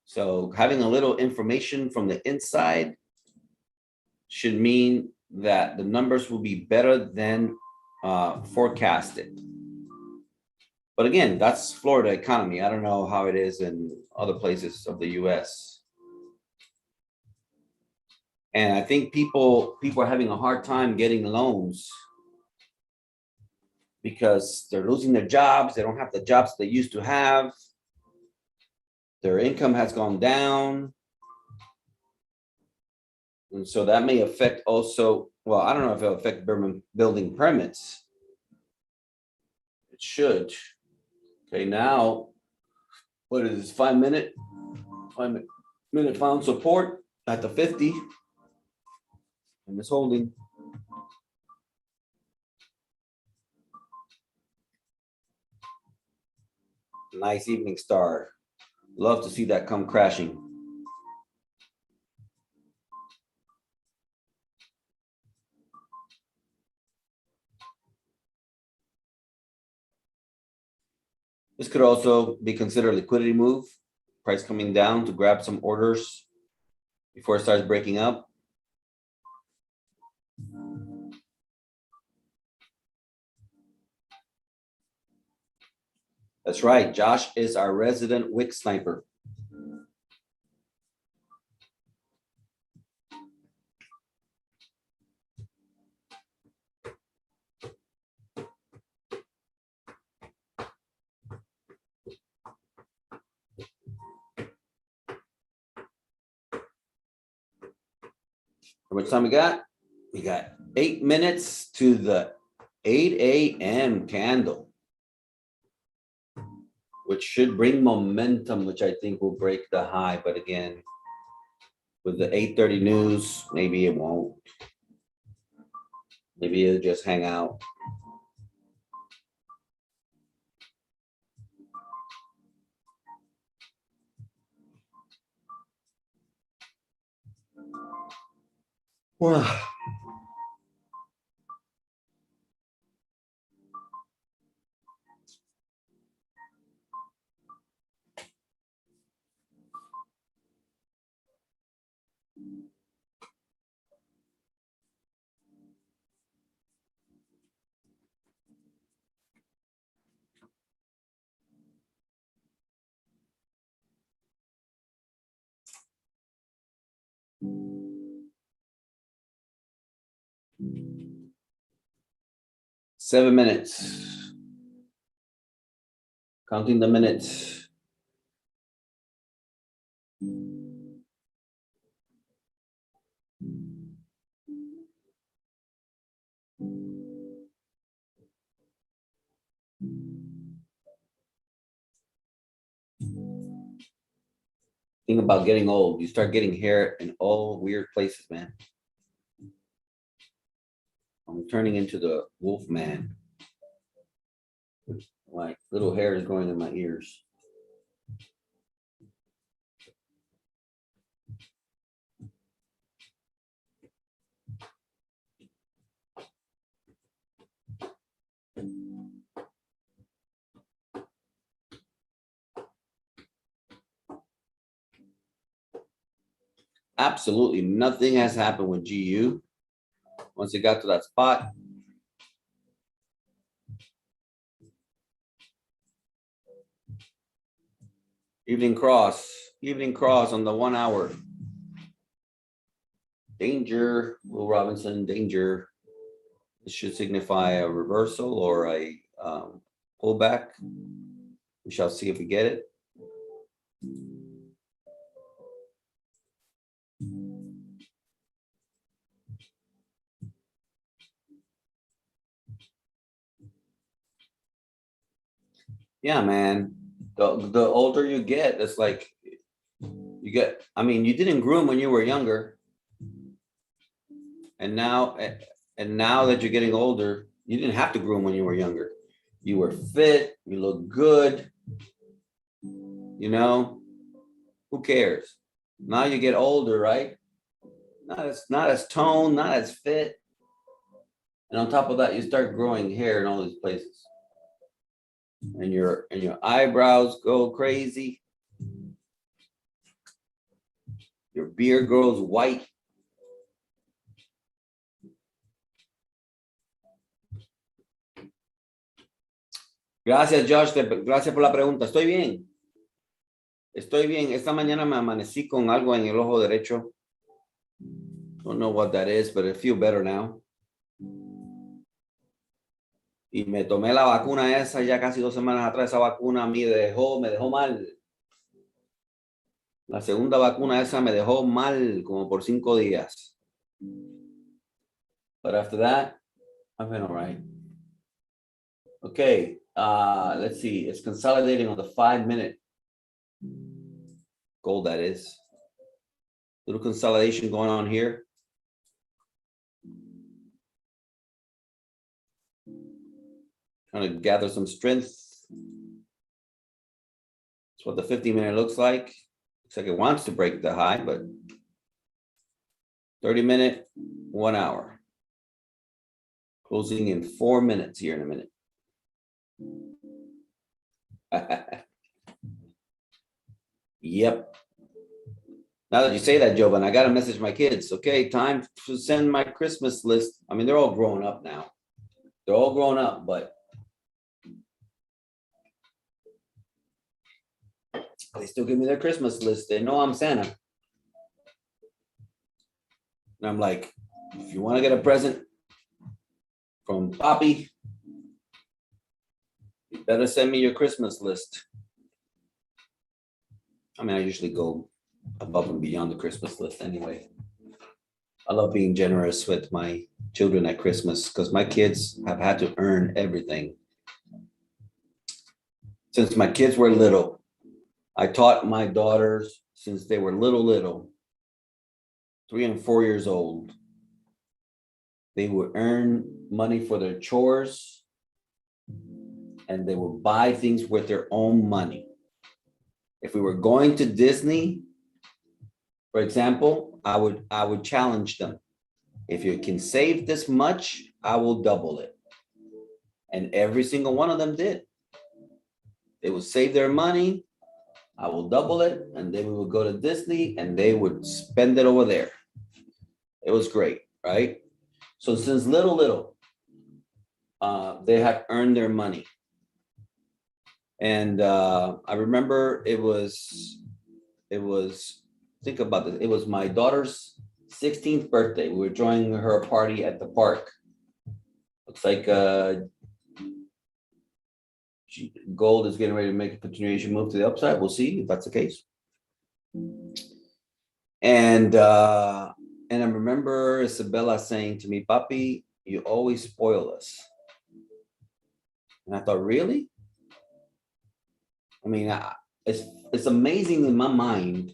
So having a little information from the inside should mean that the numbers will be better than forecasted. But again, that's Florida economy. I don't know how it is in other places of the US. And I think people are having a hard time getting loans because they're losing their jobs. They don't have the jobs they used to have. Their income has gone down. And so that may affect also, well, I don't know if it'll affect building permits. It should. Okay, now, what is this, 5 minute found support at the 50. And it's holding. Nice evening star. Love to see that come crashing. This could also be considered a liquidity move. Price coming down to grab some orders before it starts breaking up. That's right. Josh is our resident wick sniper. How much time we got? We got 8 minutes to the 8 a.m. candle, which should bring momentum, which I think will break the high. But again, with the 8:30 news, maybe it won't. Maybe it'll just hang out. Wow. Seven minutes. Counting the minutes. Thing about getting old, you start getting hair in all weird places, man. I'm turning into the wolf man. My little hair is growing in my ears. Absolutely nothing has happened with GU. Once it got to that spot, evening cross on the 1 hour. Danger, Will Robinson, danger. This should signify a reversal or a pullback. We shall see if we get it. Yeah, man. The older you get, it's like you get. I mean, you didn't groom when you were younger, and now that you're getting older, you didn't have to groom when you were younger. You were fit. You look good. You know, who cares? Now you get older, right? Not as toned, not as fit, and on top of that, you start growing hair in all these places. And your eyebrows go crazy. Your beard grows white. Gracias, Josh. Gracias por la pregunta. Estoy bien. Estoy bien. Esta mañana me amanecí con algo en el ojo derecho. Don't know what that is, but I feel better now. Y me tomé la vacuna esa ya casi 2 semanas atrás. Esa vacuna me dejó mal. La segunda vacuna esa me dejó mal como por 5 días. But after that, I've been all right. Okay, let's see. It's consolidating on the 5-minute. Gold, that is. Little consolidation going on here. Trying to gather some strength. That's what the 50-minute looks like. Looks like it wants to break the high, but 30-minute, 1 hour. Closing in 4 minutes here in a minute. Yep. Now that you say that, Jovan, I got to message my kids. Okay, time to send my Christmas list. I mean, they're all grown up now. They're all grown up, but they still give me their Christmas list. They know I'm Santa. And I'm like, if you want to get a present from Poppy, you better send me your Christmas list. I mean, I usually go above and beyond the Christmas list anyway. I love being generous with my children at Christmas because my kids have had to earn everything. Since my kids were little, I taught my daughters since they were little, 3 and 4 years old. They would earn money for their chores and they would buy things with their own money. If we were going to Disney, for example, I would challenge them. If you can save this much, I will double it. And every single one of them did. They would save their money, I will double it, and then we would go to Disney and they would spend it over there. It was great, right? So since little, they have earned their money. And I remember it was, think about it. It was my daughter's 16th birthday. We were throwing her a party at the park. Looks like gold is getting ready to make a continuation move to the upside. We'll see if that's the case. And I remember Isabella saying to me, "Papi, you always spoil us." And I thought, really? I mean, it's amazing in my mind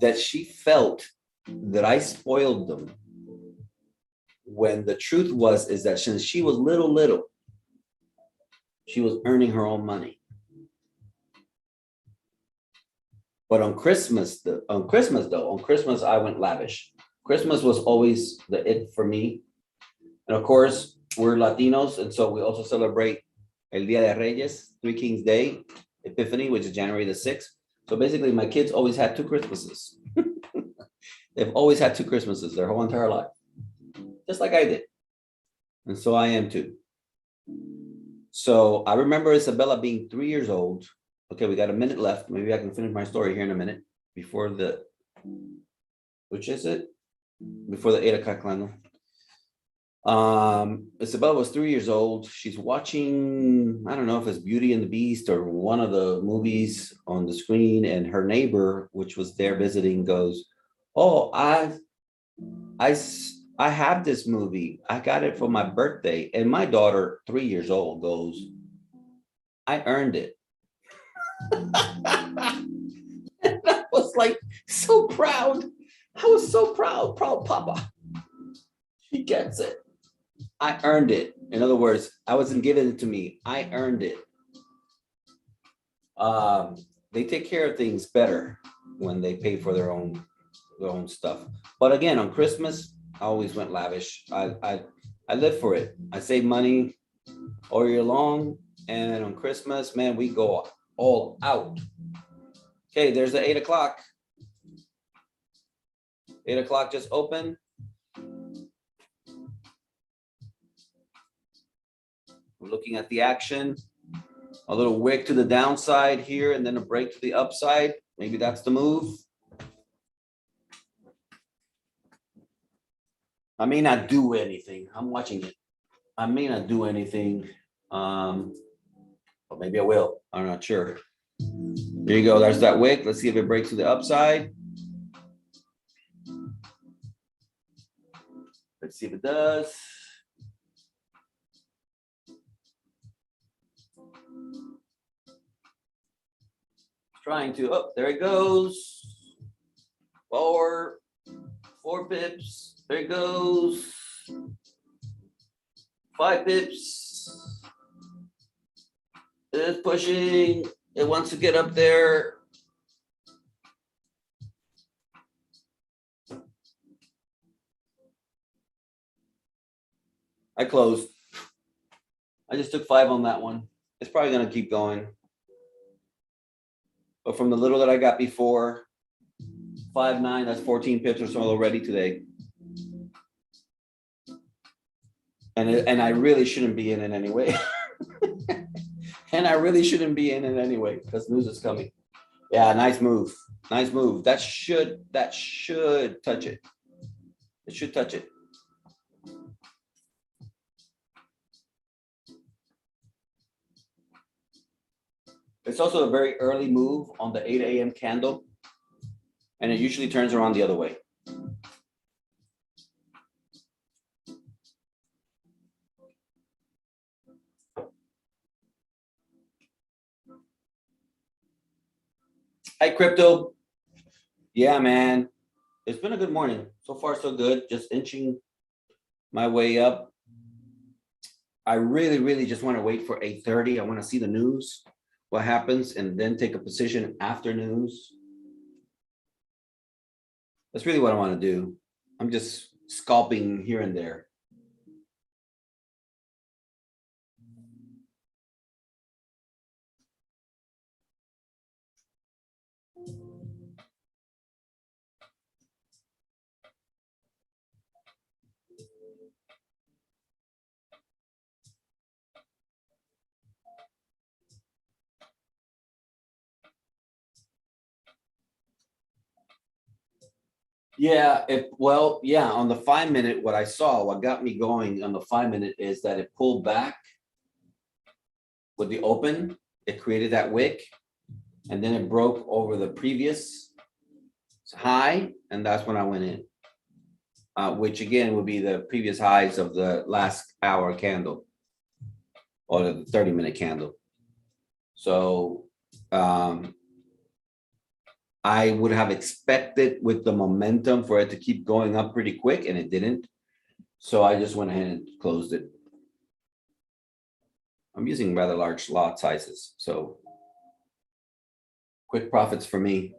that she felt that I spoiled them, when the truth is that since she was little, She was earning her own money. But on Christmas, on Christmas, I went lavish. Christmas was always the it for me. And of course, we're Latinos, and so we also celebrate El Dia de Reyes, Three Kings Day, Epiphany, which is January the 6th. So basically, my kids always had two Christmases. They've always had two Christmases their whole entire life, just like I did. And so I am too. So I remember Isabella being 3 years old. Okay, we got a minute left. Maybe I can finish my story here in a minute before the, which is it? Before the 8 o'clock line. Isabella was 3 years old. She's watching, I don't know if it's Beauty and the Beast or one of the movies on the screen, and her neighbor, which was there visiting, goes, "Oh, I have this movie. I got it for my birthday." And my daughter, 3 years old, goes, "I earned it." And I was like so proud. I was so proud Papa. She gets it. I earned it. In other words, I wasn't given it to me. I earned it. They take care of things better when they pay for their own stuff. But again, on Christmas, I always went lavish. I live for it. I save money all year long, and on Christmas, man, we go all out. Okay, there's the 8 o'clock. 8 o'clock just opened. We're looking at the action. A little wick to the downside here, and then a break to the upside. Maybe that's the move. I may not do anything. I'm watching it. I may not do anything. But maybe I will. I'm not sure. There you go. There's that wick. Let's see if it breaks to the upside. Let's see if it does. Trying to, oh, there it goes. Forward, 4 pips. There it goes. 5 pips. It's pushing. It wants to get up there. I closed. I just took 5 on that one. It's probably going to keep going. But from the little that I got before, 5.9, that's 14 pips or so already today. And I really shouldn't be in it anyway. And I really shouldn't be in it anyway because news is coming. Yeah, nice move. Nice move. That should touch it. It should touch it. It's also a very early move on the 8 a.m. candle, and it usually turns around the other way. Hi, crypto. Yeah, man. It's been a good morning. So far, so good. Just inching my way up. I really just want to wait for 8:30. I want to see the news, what happens, and then take a position after news. That's really what I want to do. I'm just scalping here and there. Yeah, on the 5-minute, what I saw, what got me going on the 5-minute is that it pulled back with the open. It created that wick, and then it broke over the previous high, and that's when I went in. Which again would be the previous highs of the last hour candle or the 30-minute candle. So I would have expected with the momentum for it to keep going up pretty quick, and it didn't. So I just went ahead and closed it. I'm using rather large lot sizes, so quick profits for me.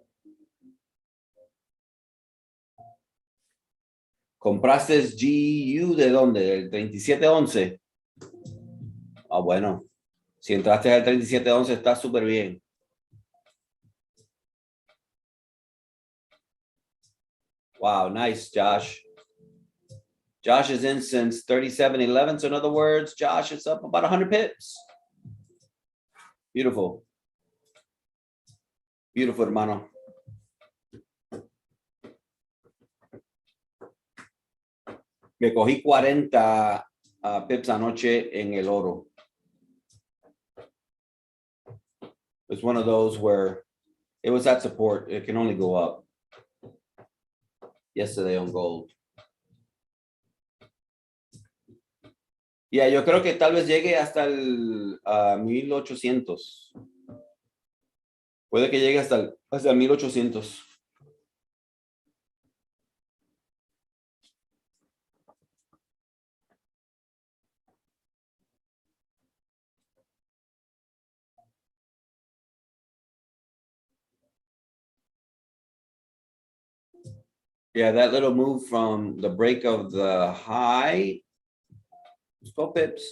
¿Compraste GU de dónde? ¿El 3711? Ah, bueno. Si entraste al 3711 está súper bien. Wow, nice, Josh. Josh is in since 3711. So in other words, Josh is up about 100 pips. Beautiful. Beautiful, hermano. Me cogí 40 pips anoche en el oro. It's one of those where it was at support. It can only go up. Yesterday on gold. Yeah, yo creo que tal vez llegue hasta el 1800. Puede que llegue hasta el 1800. Yeah, that little move from the break of the high. 12 pips.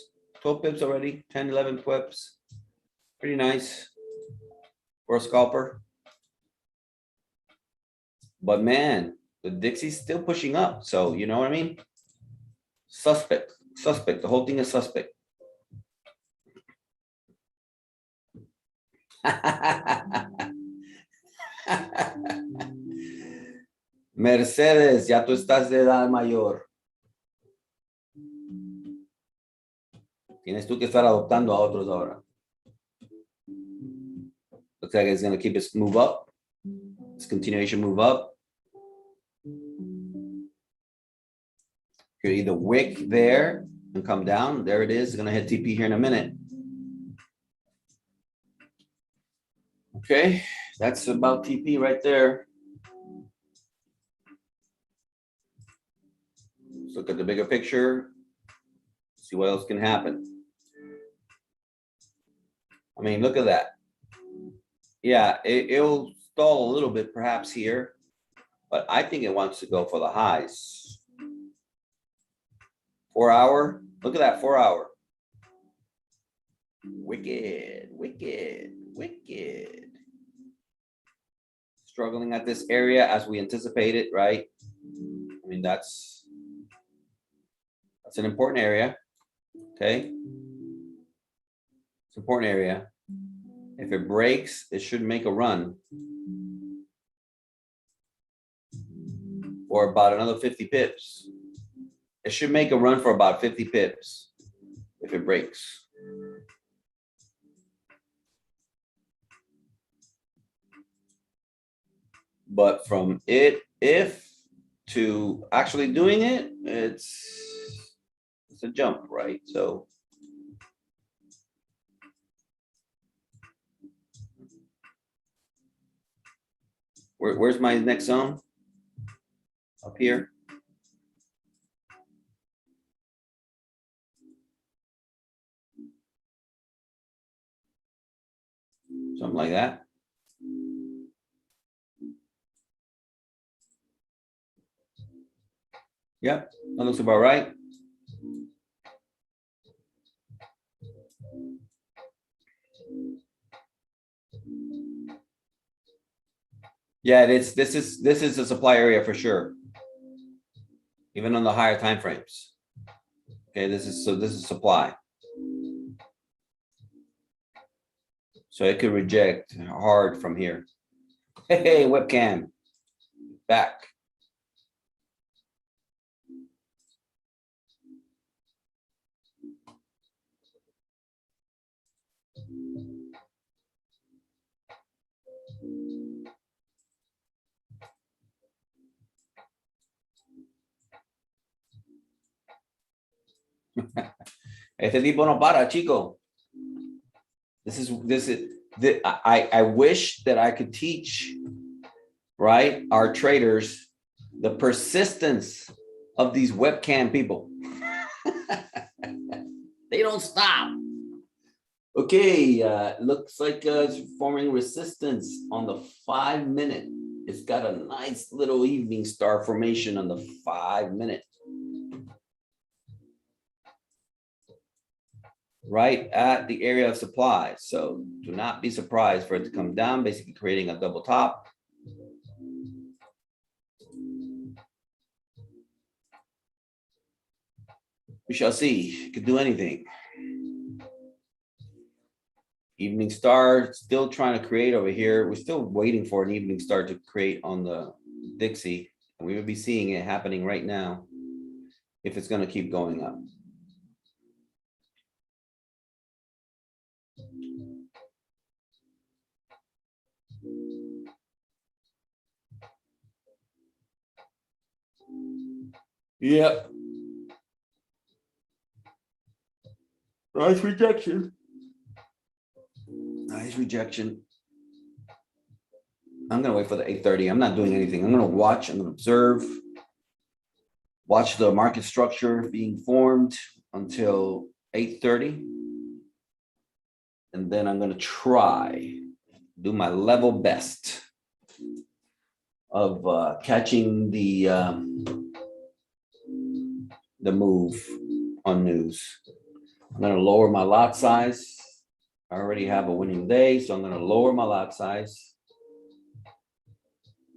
12 pips already. 10, 11 pips. Pretty nice for a scalper. But man, the Dixie's still pushing up. So you know what I mean? Suspect. Suspect. The whole thing is suspect. Mercedes, ya tú estás de edad mayor. Tienes tú que estar adoptando a otros ahora. Looks like it's going to keep its move up. Its continuation move up. Could either wick there and come down. There it is. It's going to hit TP here in a minute. Okay, that's about TP right there. Let's look at the bigger picture. See what else can happen. I mean, look at that. Yeah, it'll stall a little bit perhaps here, but I think it wants to go for the highs. 4 hour. Look at that 4 hour. Wicked, wicked, wicked. Struggling at this area as we anticipated, right? I mean, that's an important area. Okay. It's an important area. If it breaks, it should make a run. Or about another 50 pips. It should make a run for about 50 pips if it breaks. But from if to actually doing it, it's a jump, right? So where's my next zone? Up here. Something like that. Yep, that looks about right. Yeah, this is a supply area for sure. Even on the higher time frames. Okay, this is supply. So it could reject hard from here. Hey, webcam. Back. Este tipo no para, chico. I wish that I could teach, right, our traders the persistence of these webcam people. They don't stop. Okay, looks like it's forming resistance on the 5 minute. It's got a nice little evening star formation on the 5 minute. Right at the area of supply. So do not be surprised for it to come down, basically creating a double top. We shall see. It could do anything. Evening star still trying to create over here. We're still waiting for an evening star to create on the Dixie. And we will be seeing it happening right now if it's going to keep going up. Yep. Nice rejection. Nice rejection. I'm going to wait for the 8:30. I'm not doing anything. I'm going to watch. I'm going to observe. Watch the market structure being formed until 8:30. And then I'm going to try, do my level best of catching the move on news. I'm going to lower my lot size. I already have a winning day, so I'm going to lower my lot size.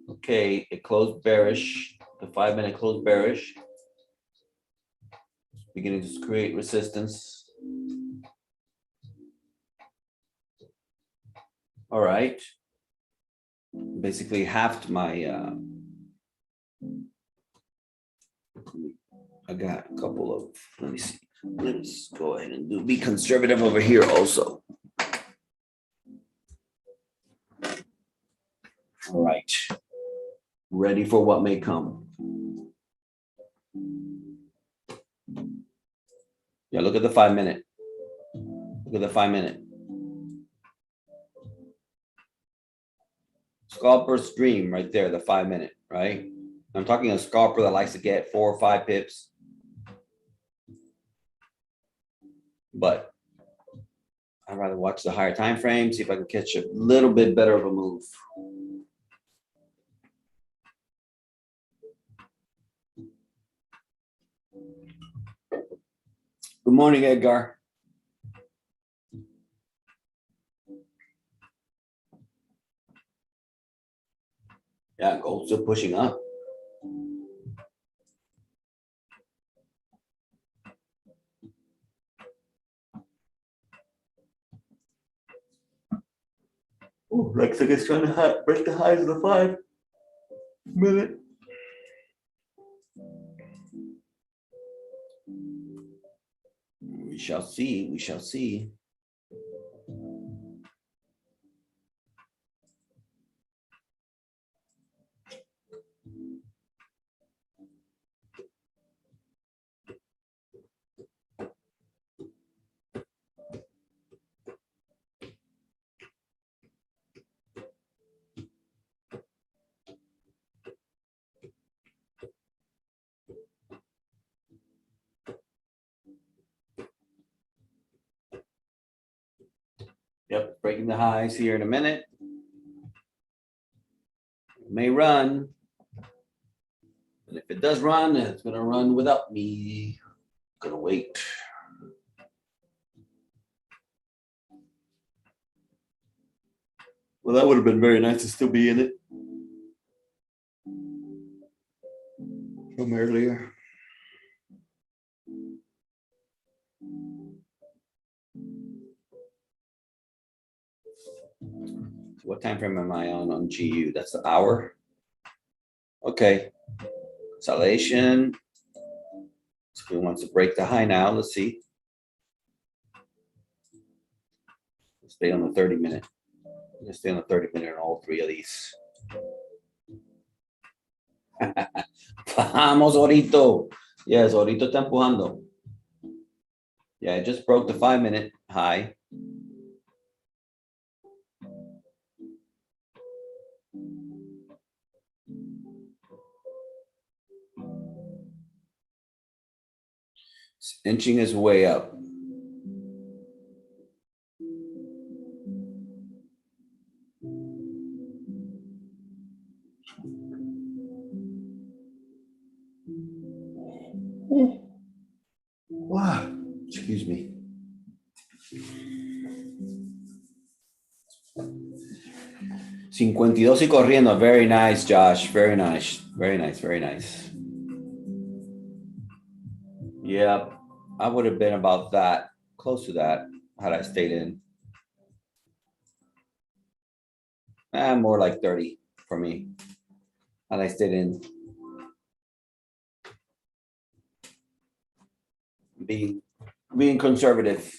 Okay, it closed bearish. The 5-minute closed bearish. Beginning to create resistance. All right. Basically halved my I got a couple of, let me see. Let's go ahead and be conservative over here also. All right. Ready for what may come. Yeah, look at the 5-minute. Look at the 5-minute. Scalper's dream right there, the 5-minute, right? I'm talking a scalper that likes to get 4 or 5 pips. But I'd rather watch the higher time frame, see if I can catch a little bit better of a move. Good morning, Edgar. Yeah, gold's still pushing up. Oh, looks like it's trying to break the highs of the 5-minute. We shall see. We shall see. Yep, breaking the highs here in a minute. It may run. And if it does run, it's going to run without me. I'm going to wait. Well, that would have been very nice to still be in it from earlier. So what time frame am I on GU? That's the hour. Okay. Consolidation. So we want to break the high now. Let's see. Let's stay on the 30-minute. Let's stay on the 30-minute on all 3 of these. Vamos, Orito. Yes, Orito está empujando. Yeah, it just broke the 5-minute high. It's inching his way up. Wow, excuse me. $52 y corriendo. Very nice, Josh. Very nice. Very nice. Very nice. Yeah, I would have been about that, close to that, had I stayed in. More like 30 for me. Had I stayed in. Being conservative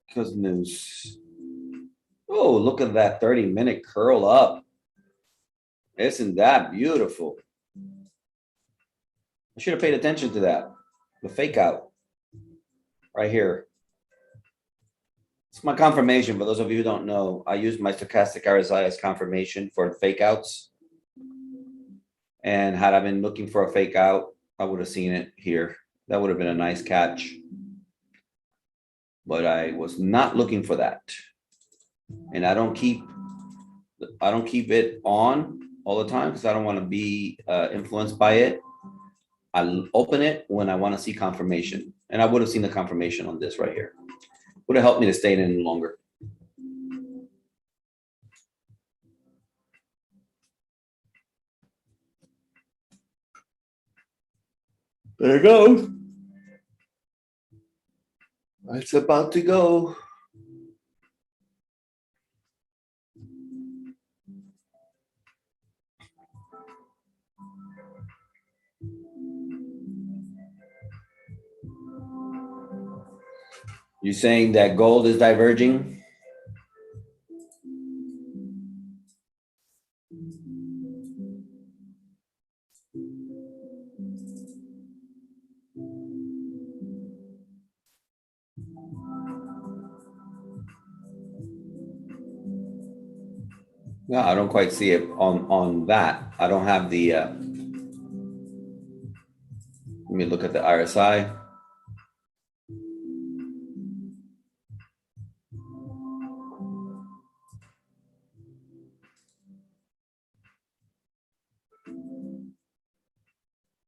because news. Oh, look at that 30-minute curl up. Isn't that beautiful? I should have paid attention to that. The fake out right here. It's my confirmation. For those of you who don't know, I use my stochastic RSI as confirmation for fake outs. And had I been looking for a fake out, I would have seen it here. That would have been a nice catch. But I was not looking for that. And I don't keep it on all the time because I don't want to be influenced by it. I open it when I want to see confirmation. And I would have seen the confirmation on this right here. Would have helped me to stay in longer. There it goes. It's about to go. You saying that gold is diverging? No, I don't quite see it on that. I don't have the. Let me look at the RSI.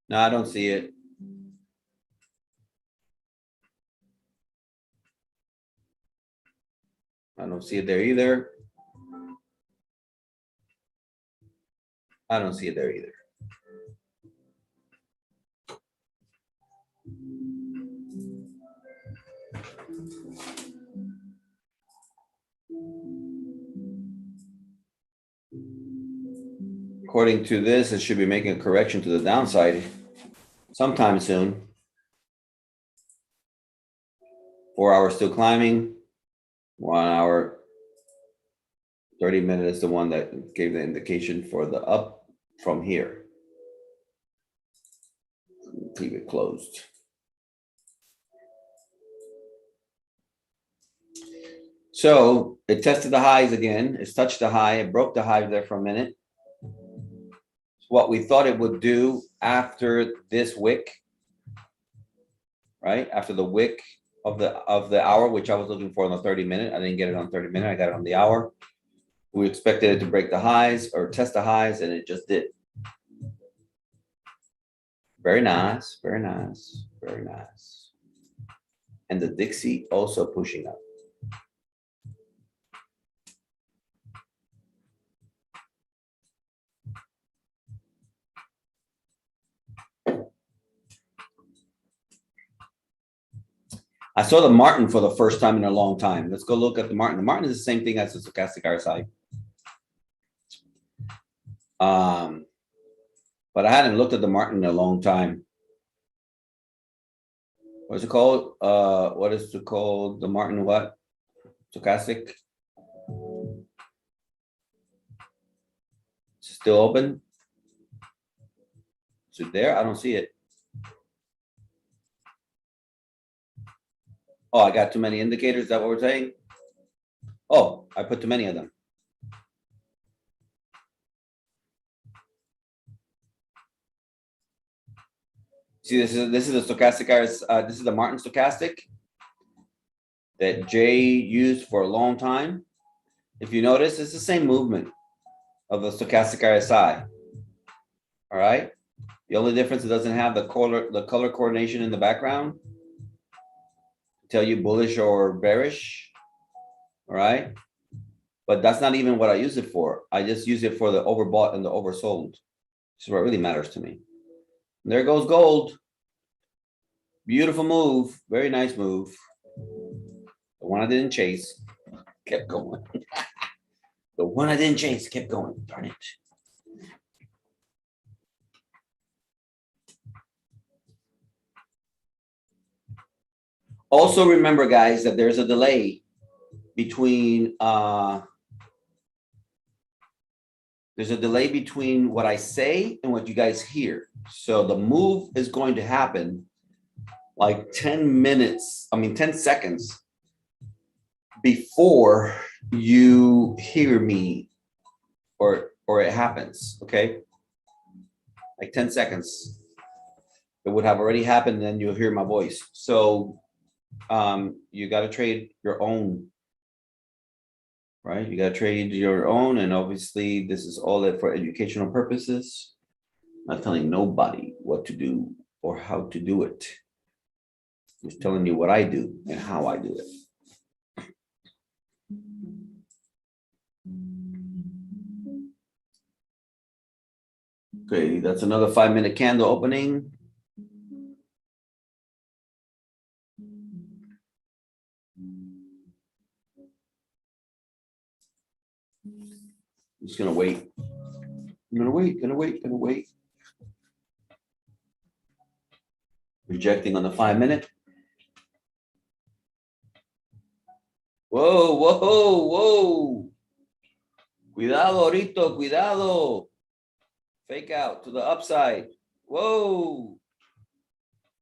No, I don't see it. I don't see it there either. I don't see it there either. According to this, it should be making a correction to the downside sometime soon. 4 hours still climbing. 1 hour, 30-minute is the one that gave the indication for the up from here. Keep it closed. So it tested the highs again. It's touched the high. It broke the high there for a minute. What we thought it would do after this wick, right? After the wick of the hour, which I was looking for on the 30-minute. I didn't get it on 30-minute. I got it on the hour. We expected it to break the highs or test the highs, and it just did. Very nice, very nice, very nice. And the Dixie also pushing up. I saw the Martin for the first time in a long time. Let's go look at the Martin. The Martin is the same thing as the stochastic RSI. But I hadn't looked at the Martin in a long time. What's it called? What is it called? The Martin what? Stochastic? Is it still open? Is it there? I don't see it. Oh, I got too many indicators. Is that what we're saying? Oh, I put too many of them. See, this is a stochastic. This is the Martin stochastic that Jay used for a long time. If you notice, it's the same movement of the stochastic RSI. All right. The only difference, it doesn't have the color coordination in the background. Tell you bullish or bearish. All right. But that's not even what I use it for. I just use it for the overbought and the oversold. This is what really matters to me. And there goes gold. Beautiful move. Very nice move. The one I didn't chase kept going. The one I didn't chase kept going. Darn it. Also remember, guys, that there's a delay between what I say and what you guys hear. So the move is going to happen like 10 seconds before you hear me or it happens, okay? Like 10 seconds. It would have already happened, and then you'll hear my voice. So you got to trade your own, right? You got to trade your own, and obviously this is all for educational purposes. Not telling nobody what to do or how to do it. Just telling you what I do and how I do it. Okay, that's another 5-minute candle opening. I'm just gonna wait. I'm gonna wait. Rejecting on the 5-minute. Whoa. Cuidado, Rito, cuidado. Fake out to the upside. Whoa.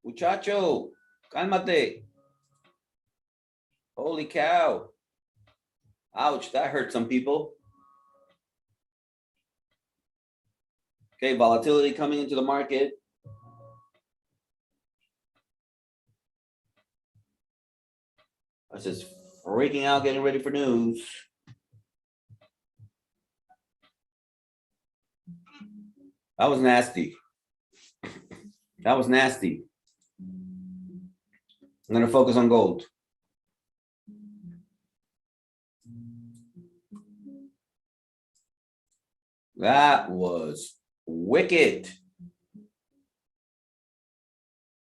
Muchacho, cálmate. Holy cow. Ouch, that hurt some people. Okay, volatility coming into the market. I was just freaking out, getting ready for news. That was nasty. That was nasty. I'm going to focus on gold. That was wicked.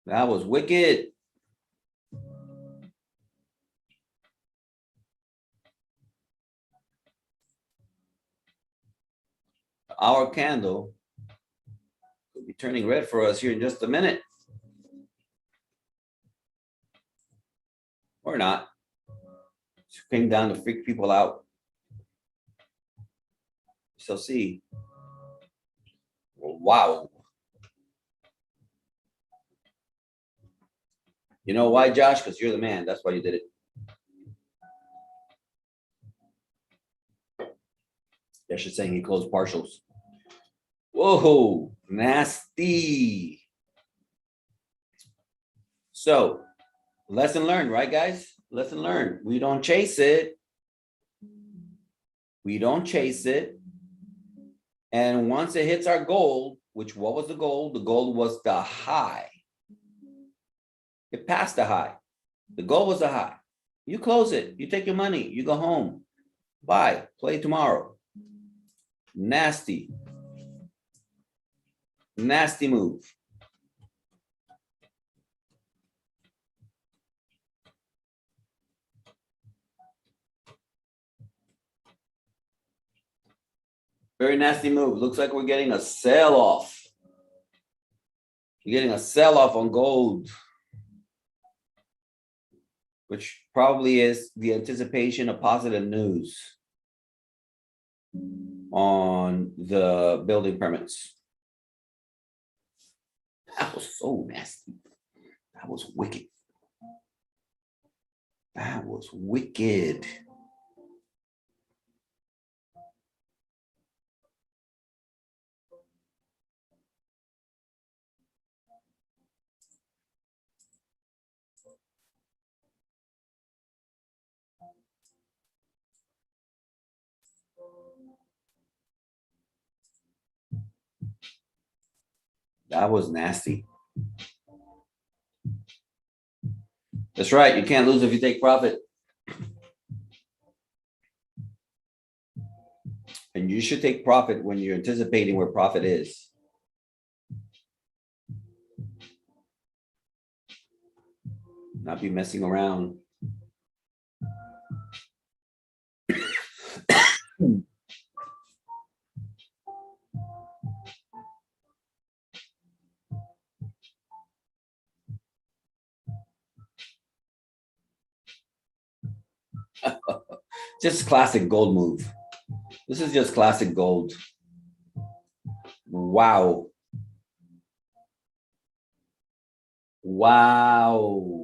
That was wicked. Our candle could be turning red for us here in just a minute. Or not. It came down to freak people out. So see. Wow. You know why, Josh? Because you're the man. That's why you did it. Josh is saying he closed partials. Whoa, nasty. So, lesson learned, right, guys? Lesson learned. We don't chase it. We don't chase it. And once it hits our goal, which what was the goal? The goal was the high. It passed the high. The goal was the high. You close it. You take your money. You go home. Bye. Play tomorrow. Nasty. Nasty move. Very nasty move. Looks like we're getting a sell-off. You're getting a sell-off on gold, which probably is the anticipation of positive news on the building permits. That was so nasty. That was wicked. That was wicked. That was nasty. That's right. You can't lose if you take profit. And you should take profit when you're anticipating where profit is. Not be messing around. Just classic gold move. This is just classic gold. Wow. Wow.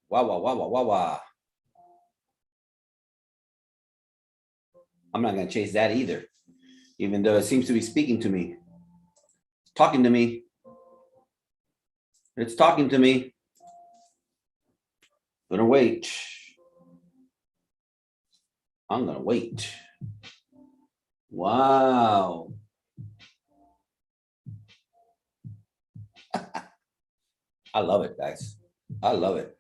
Wow, wow, wow, wow, wow, wow. I'm not going to chase that either, even though it seems to be speaking to me. It's talking to me. It's talking to me. I'm going to wait. I'm going to wait. Wow. I love it, guys. I love it.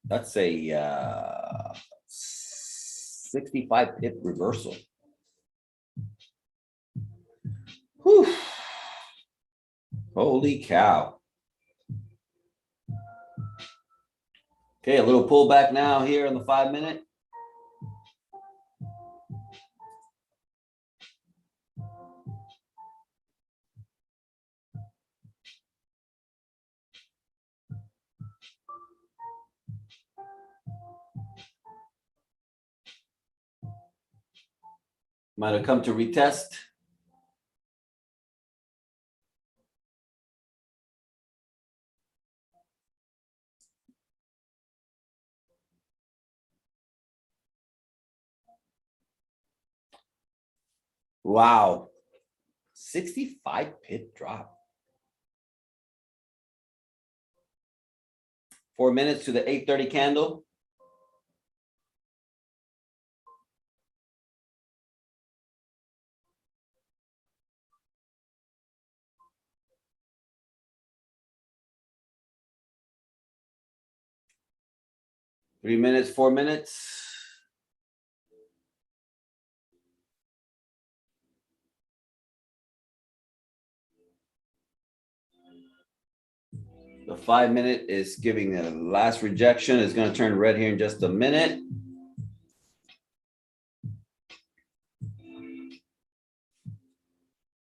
That's a 65 pip reversal. Whew. Holy cow. Okay, a little pullback now here on the 5 minute. Might have come to retest. Wow. 65 pip drop. 4 minutes to the 8:30 candle. Three minutes, 4 minutes. The 5 minute is giving the last rejection. It's going to turn red here in just a minute.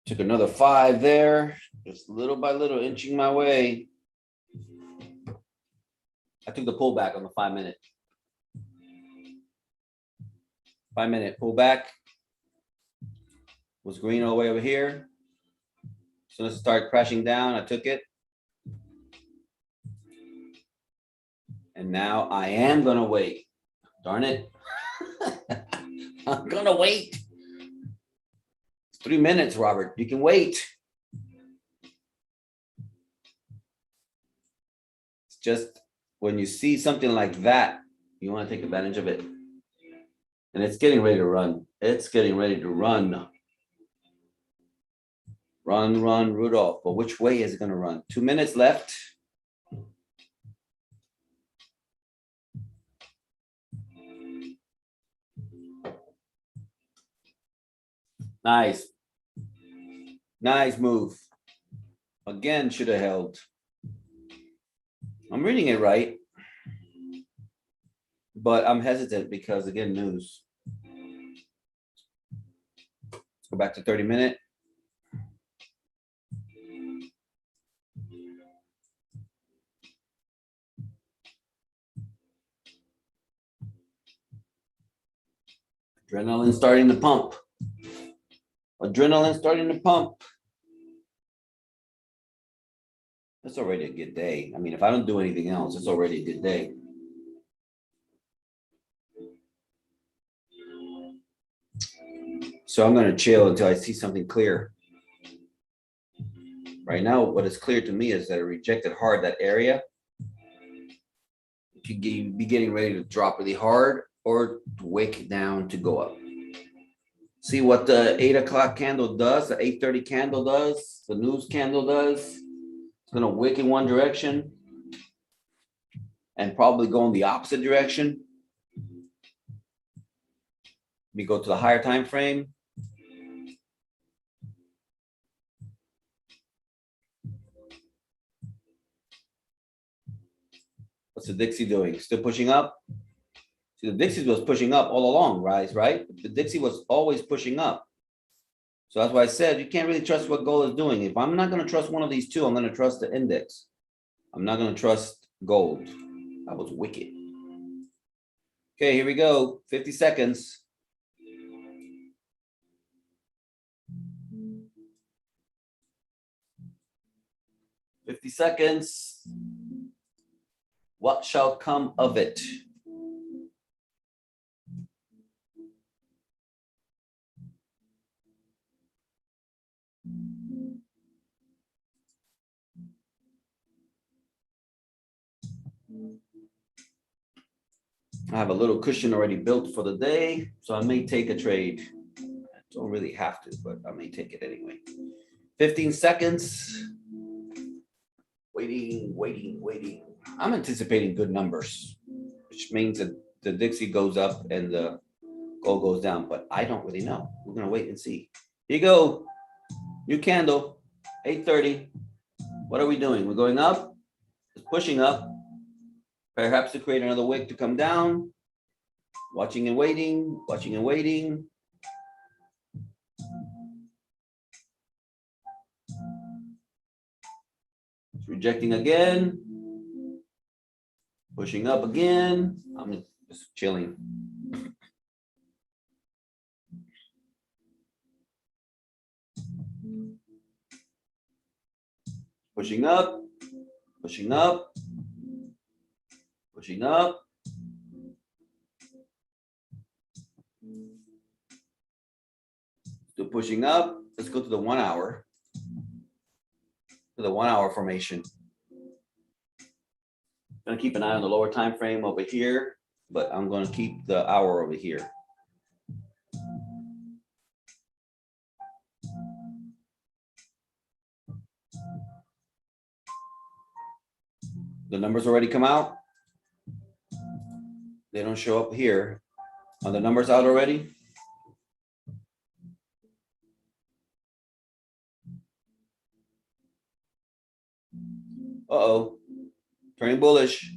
Took another 5 there, just little by little inching my way. I took the pullback on the 5 minute. 5 minute pullback was green all the way over here. As soon as it started crashing down, I took it. And now I am going to wait. Darn it. I'm going to wait. It's 3 minutes, Robert. You can wait. It's just when you see something like that, you want to take advantage of it. And it's getting ready to run. It's getting ready to run. Run, run, Rudolph. But which way is it going to run? 2 minutes left. Nice. Nice move. Again, should have held. I'm reading it right. But I'm hesitant because, again, news. Let's go back to 30 minute. Adrenaline starting to pump. Adrenaline starting to pump. That's already a good day. I mean, if I don't do anything else, it's already a good day. So I'm going to chill until I see something clear. Right now, what is clear to me is that it rejected hard that area. It could be getting ready to drop really hard or to wick down to go up. See what the 8 o'clock candle does, the 8:30 candle does, the news candle does. It's gonna wick in one direction and probably go in the opposite direction. We go to the higher time frame. What's the Dixie doing? Still pushing up? See, the Dixie was pushing up all along, guys, right? The Dixie was always pushing up. So that's why I said you can't really trust what gold is doing. If I'm not going to trust one of these two, I'm going to trust the index. I'm not going to trust gold. That was wicked. Okay, here we go. 50 seconds. What shall come of it? I have a little cushion already built for the day, so I may take a trade. I don't really have to, but I may take it anyway. 15 seconds. Waiting. I'm anticipating good numbers, which means that the Dixie goes up and the gold goes down, but I don't really know. We're going to wait and see. Here you go. New candle, 8:30. What are we doing? We're going up. It's pushing up. Perhaps to create another wick to come down. Watching and waiting. It's rejecting again. Pushing up again. I'm just chilling. Pushing up. Still pushing up. Let's go to the 1 hour. To the 1 hour formation. Gonna keep an eye on the lower time frame over here, but I'm gonna keep the hour over here. The numbers already come out. They don't show up here. Are the numbers out already? Uh-oh. Turning bullish.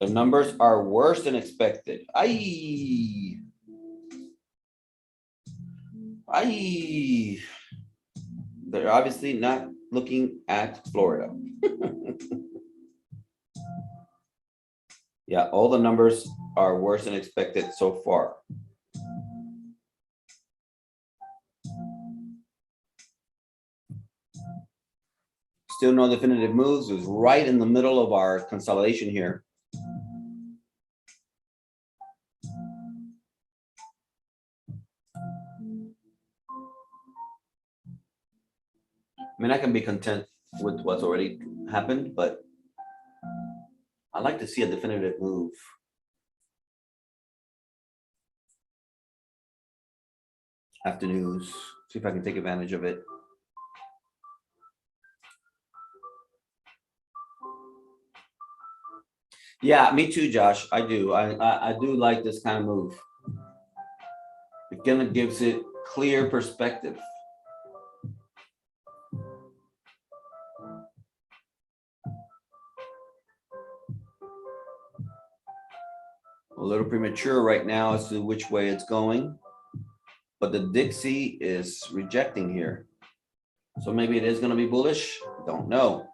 The numbers are worse than expected. Aye. They're obviously not looking at Florida. Yeah, all the numbers are worse than expected so far. Still no definitive moves. It was right in the middle of our consolidation here. I mean, I can be content with what's already happened, but I'd like to see a definitive move. After news, see if I can take advantage of it. Yeah, me too, Josh. I do. I do like this kind of move. It kind of gives it clear perspective. A little premature right now as to which way it's going, but the Dixie is rejecting here. So maybe it is going to be bullish. Don't know.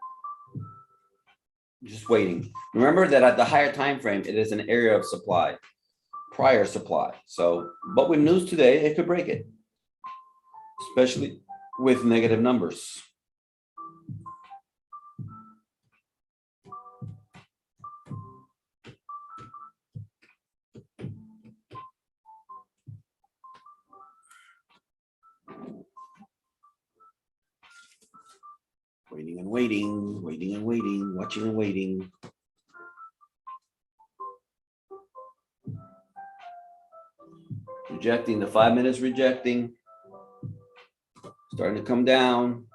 Just waiting. Remember that at the higher time frame, it is an area of supply, prior supply. So, but with news today, it could break it, especially with negative numbers. Waiting and waiting, waiting and waiting, watching and waiting. Rejecting, the 5 minutes rejecting. Starting to come down.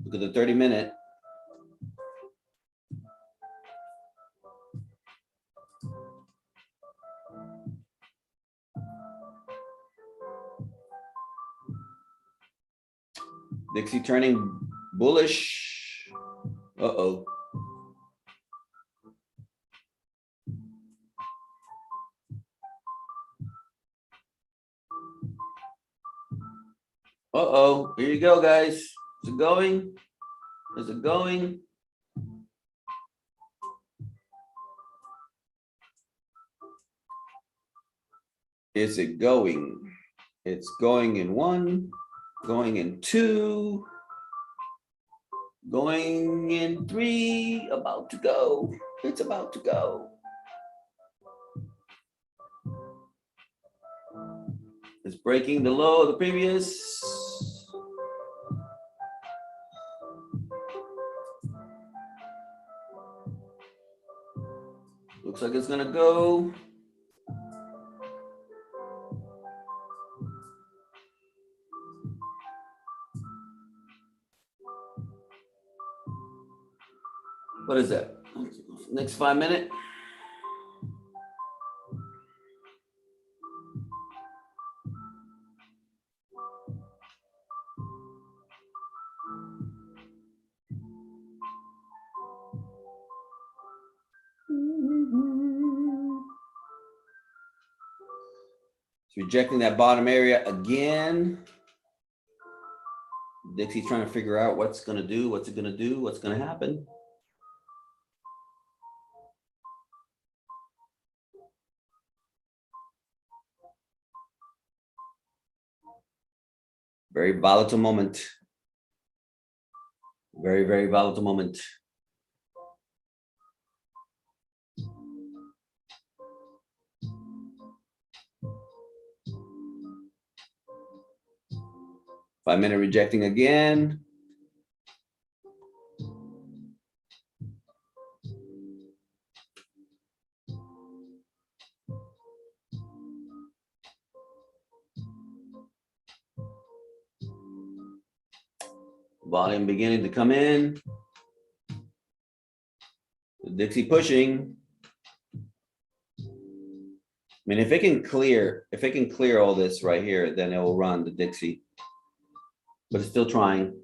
Look at the 30-minute. Dixie turning bullish. Uh-oh. Uh-oh, here you go, guys. Is it going? Is it going? Is it going? It's going in 1, going in 2, going in 3, about to go. It's about to go. It's breaking the low of the previous. Looks like it's gonna go. What is that? Next 5 minute. It's rejecting that bottom area again. Dixie's trying to figure out what's going to do, what's it going to do, what's going to happen. Very volatile moment. Very, very volatile moment. Five-minute rejecting again. Volume beginning to come in. Dixie pushing. I mean, if it can clear all this right here, then it will run the Dixie. But it's still trying.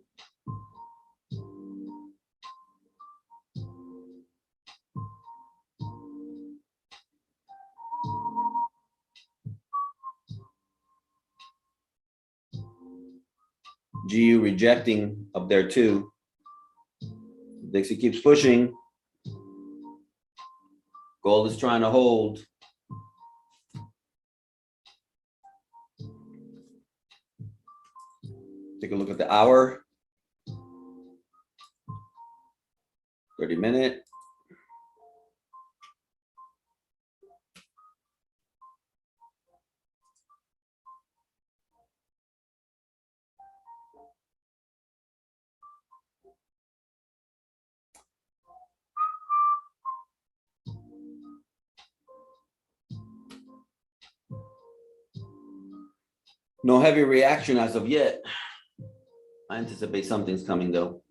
GU rejecting up there too. Dixie keeps pushing. Gold is trying to hold. Take a look at the hour. 30-minute. No heavy reaction as of yet. I anticipate something's coming though.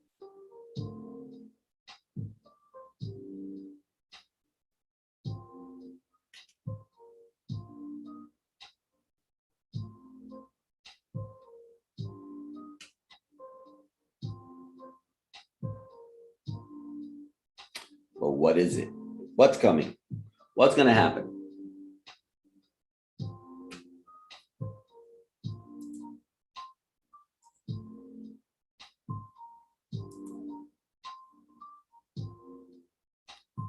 But what is it? What's coming? What's going to happen?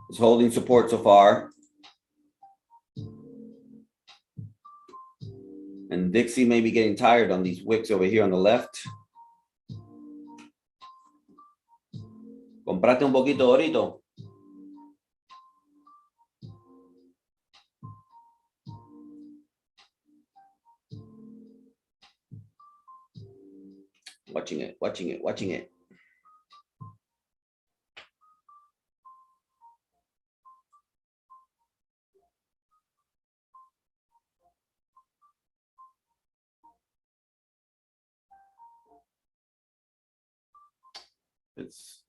It's holding support so far. And Dixie may be getting tired on these wicks over here on the left. Comprate un poquito, Dorito. watching it.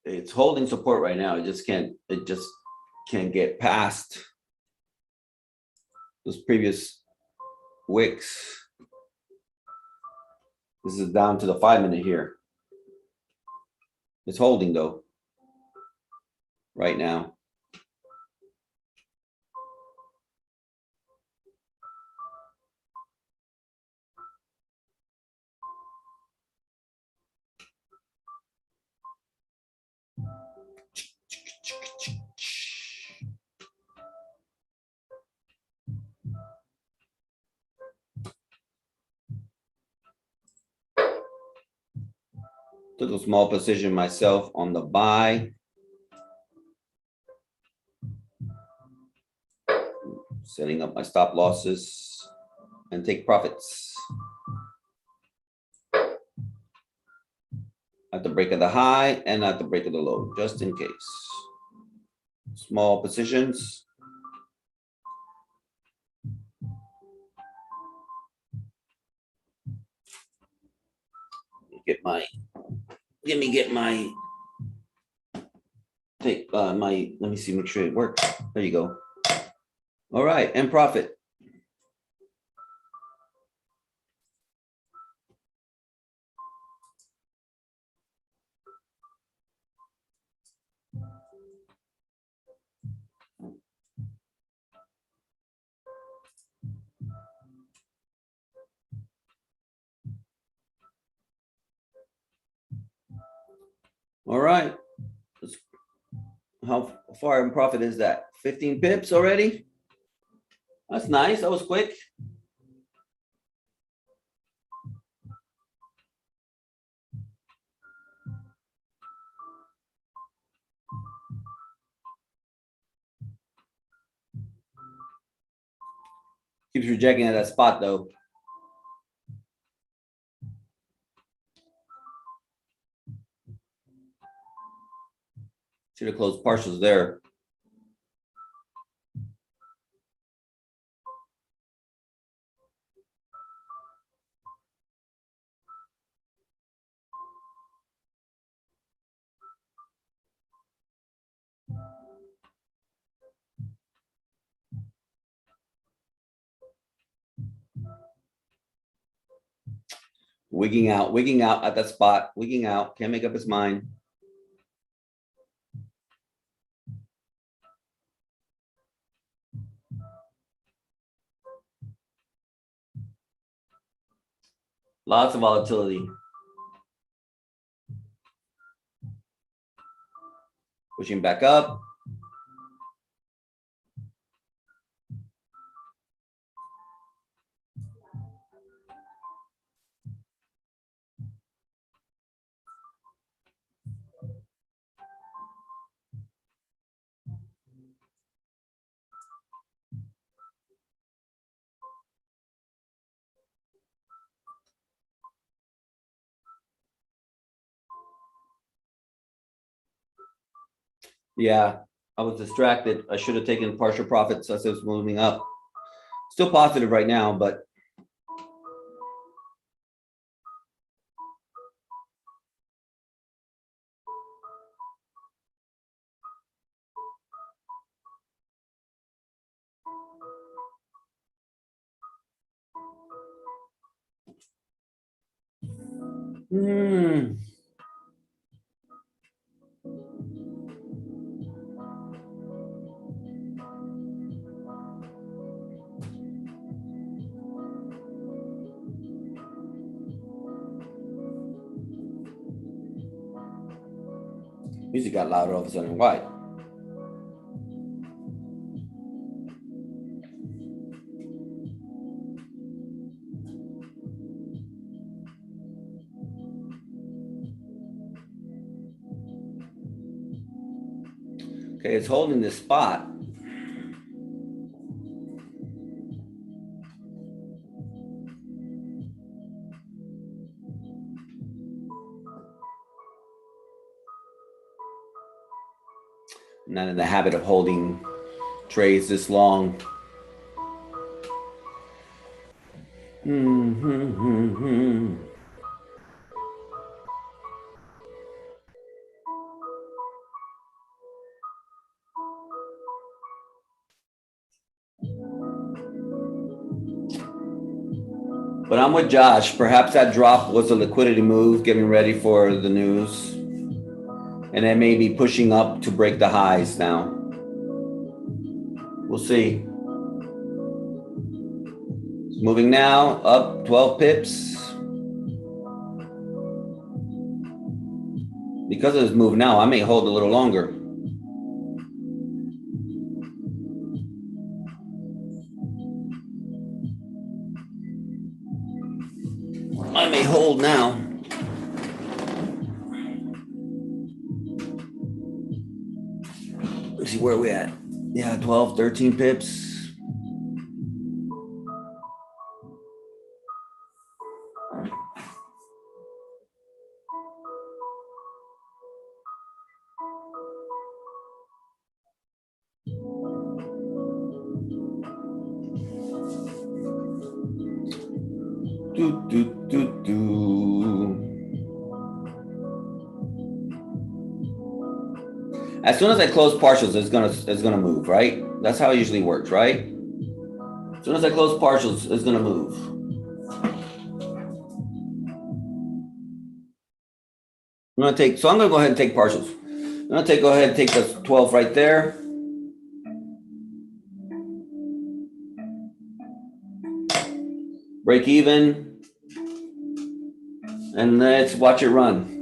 It's holding support right now. It just can't get past those previous wicks. This is down to the 5-minute here. It's holding though right now. Took a small position myself on the buy. Setting up my stop losses and take profits. At the break of the high and at the break of the low, just in case. Small positions. Get my let me see, make sure it works. There you go. All right, and profit. All right. How far in profit is that? 15 pips already? That's nice. That was quick. Keeps rejecting at that spot though. Should have closed partials there. Wigging out at that spot, wigging out, can't make up his mind. Lots of volatility. Pushing back up. Yeah, I was distracted. I should have taken partial profits as it was moving up. Still positive right now, but music got louder all of a sudden. Why? Okay, it's holding this spot. I'm not in the habit of holding trades this long. But I'm with Josh. Perhaps that drop was a liquidity move, getting ready for the news. And it may be pushing up to break the highs now. We'll see. It's moving now, up 12 pips. Because of this move now, I may hold a little longer. I may hold now. Let's see where we at. Yeah, 12, 13 pips. As soon as I close partials, it's gonna move, right? That's how it usually works, right? As soon as I close partials, it's gonna move. I'm gonna go ahead and take partials. I'm gonna go ahead and take the 12 right there. Break even. And let's watch it run.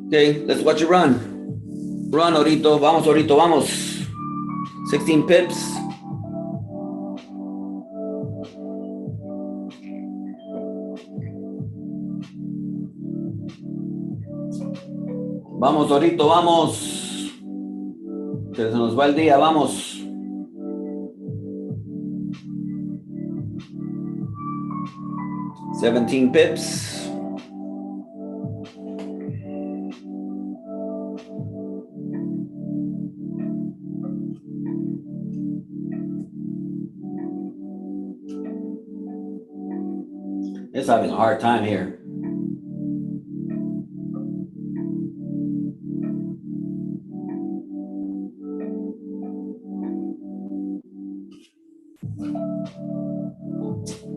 Okay, let's watch it run. Run, Orito. Vamos, Orito, vamos. 16 pips. Vamos, Orito, vamos. Que se nos va el día, vamos. $17 pips. It's having a hard time here.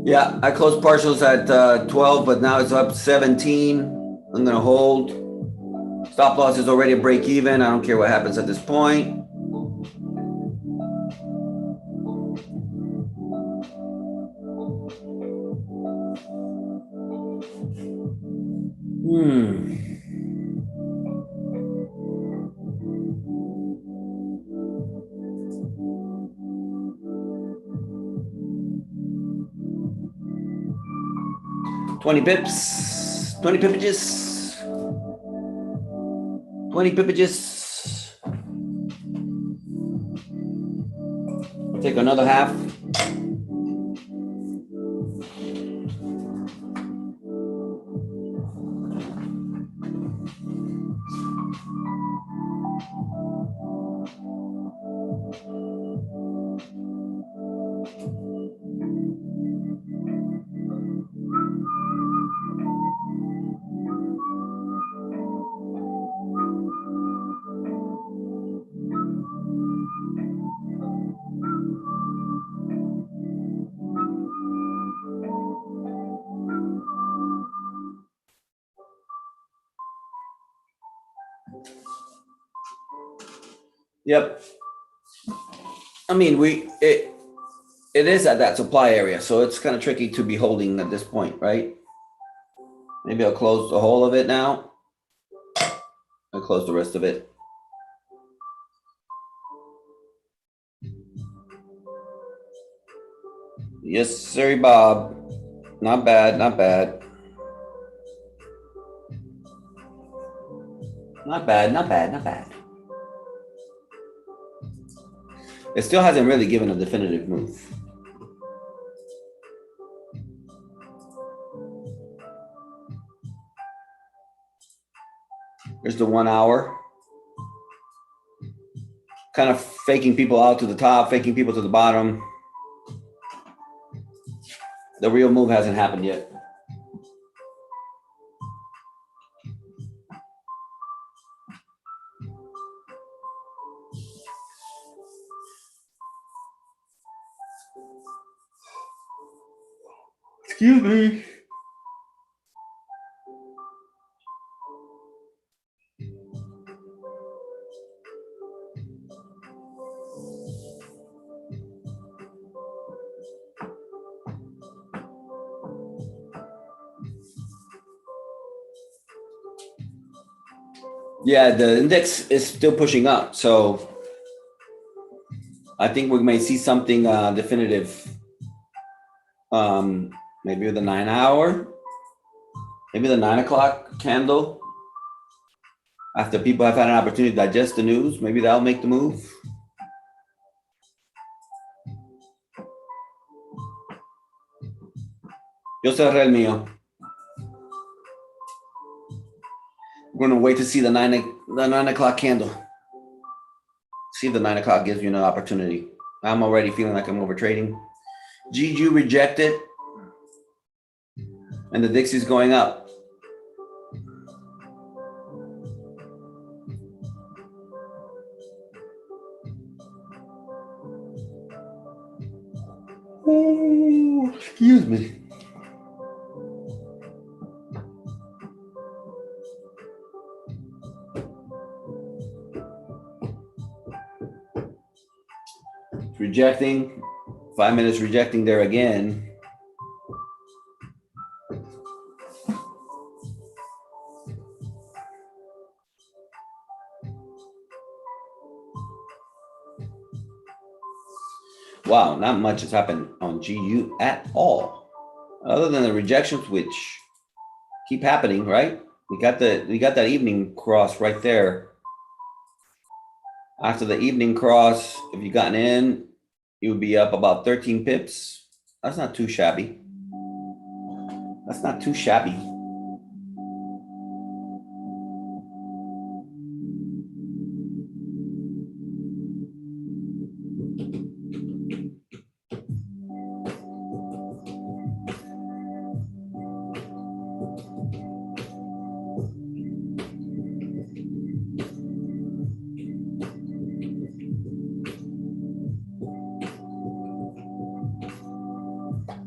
Yeah, I closed partials at 12, but now it's up 17. I'm gonna hold. Stop loss is already a break even. I don't care what happens at this point. $20 pips, 20 pipages, 20 pipages. I'll take another half. Yep. I mean, it is at that supply area, so it's kind of tricky to be holding at this point, right? Maybe I'll close the whole of it now. I'll close the rest of it. Yes, sir, Bob. Not bad, not bad. Not bad, not bad, not bad. It still hasn't really given a definitive move. There's the 1 hour. Kind of faking people out to the top, faking people to the bottom. The real move hasn't happened yet. Excuse me. Yeah, the index is still pushing up, so I think we may see something definitive. Maybe the 9 hour, maybe the 9 o'clock candle. After people have had an opportunity to digest the news, maybe that'll make the move. Yo cerré el mío. We're gonna wait to see the 9 o'clock candle. See if the 9 o'clock gives you an opportunity. I'm already feeling like I'm over trading. GU rejected, and the Dixie's going up. Ooh, excuse me. It's rejecting. 5 minutes rejecting there again. Wow, not much has happened on GU at all, other than the rejections, which keep happening, right? We got that evening cross right there. After the evening cross, if you gotten in, you would be up about 13 pips. That's not too shabby. That's not too shabby.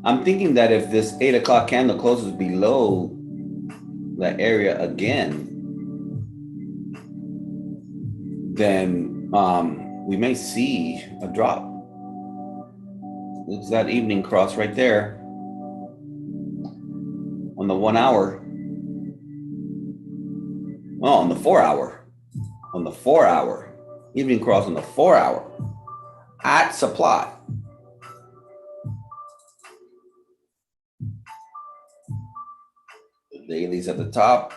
I'm thinking that if this 8 o'clock candle closes below that area again, then we may see a drop. It's that evening cross right there on the 1 hour. Oh, on the 4 hour. On the 4 hour. Evening cross on the 4 hour. At supply. The daily's at the top.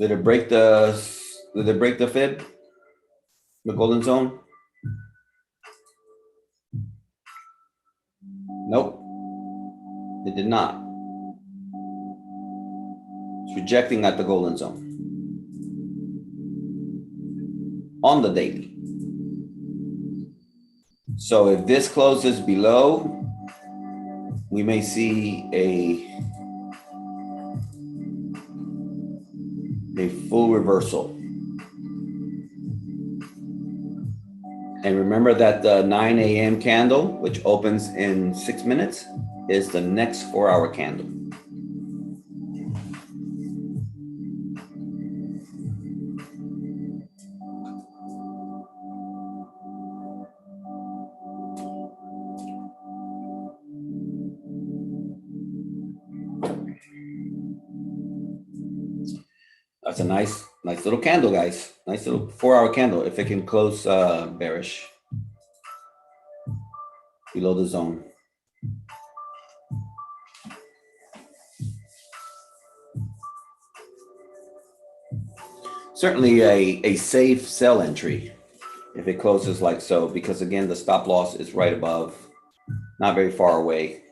Did it break the fib? The golden zone? Nope. It did not. It's rejecting at the golden zone. On the daily. So if this closes below, we may see a full reversal. And remember that the 9 a.m. candle, which opens in 6 minutes, is the next 4 hour candle. That's a nice little candle, guys. Nice little 4-hour candle. If it can close bearish below the zone. Certainly a safe sell entry if it closes like so, because again, the stop loss is right above, not very far away.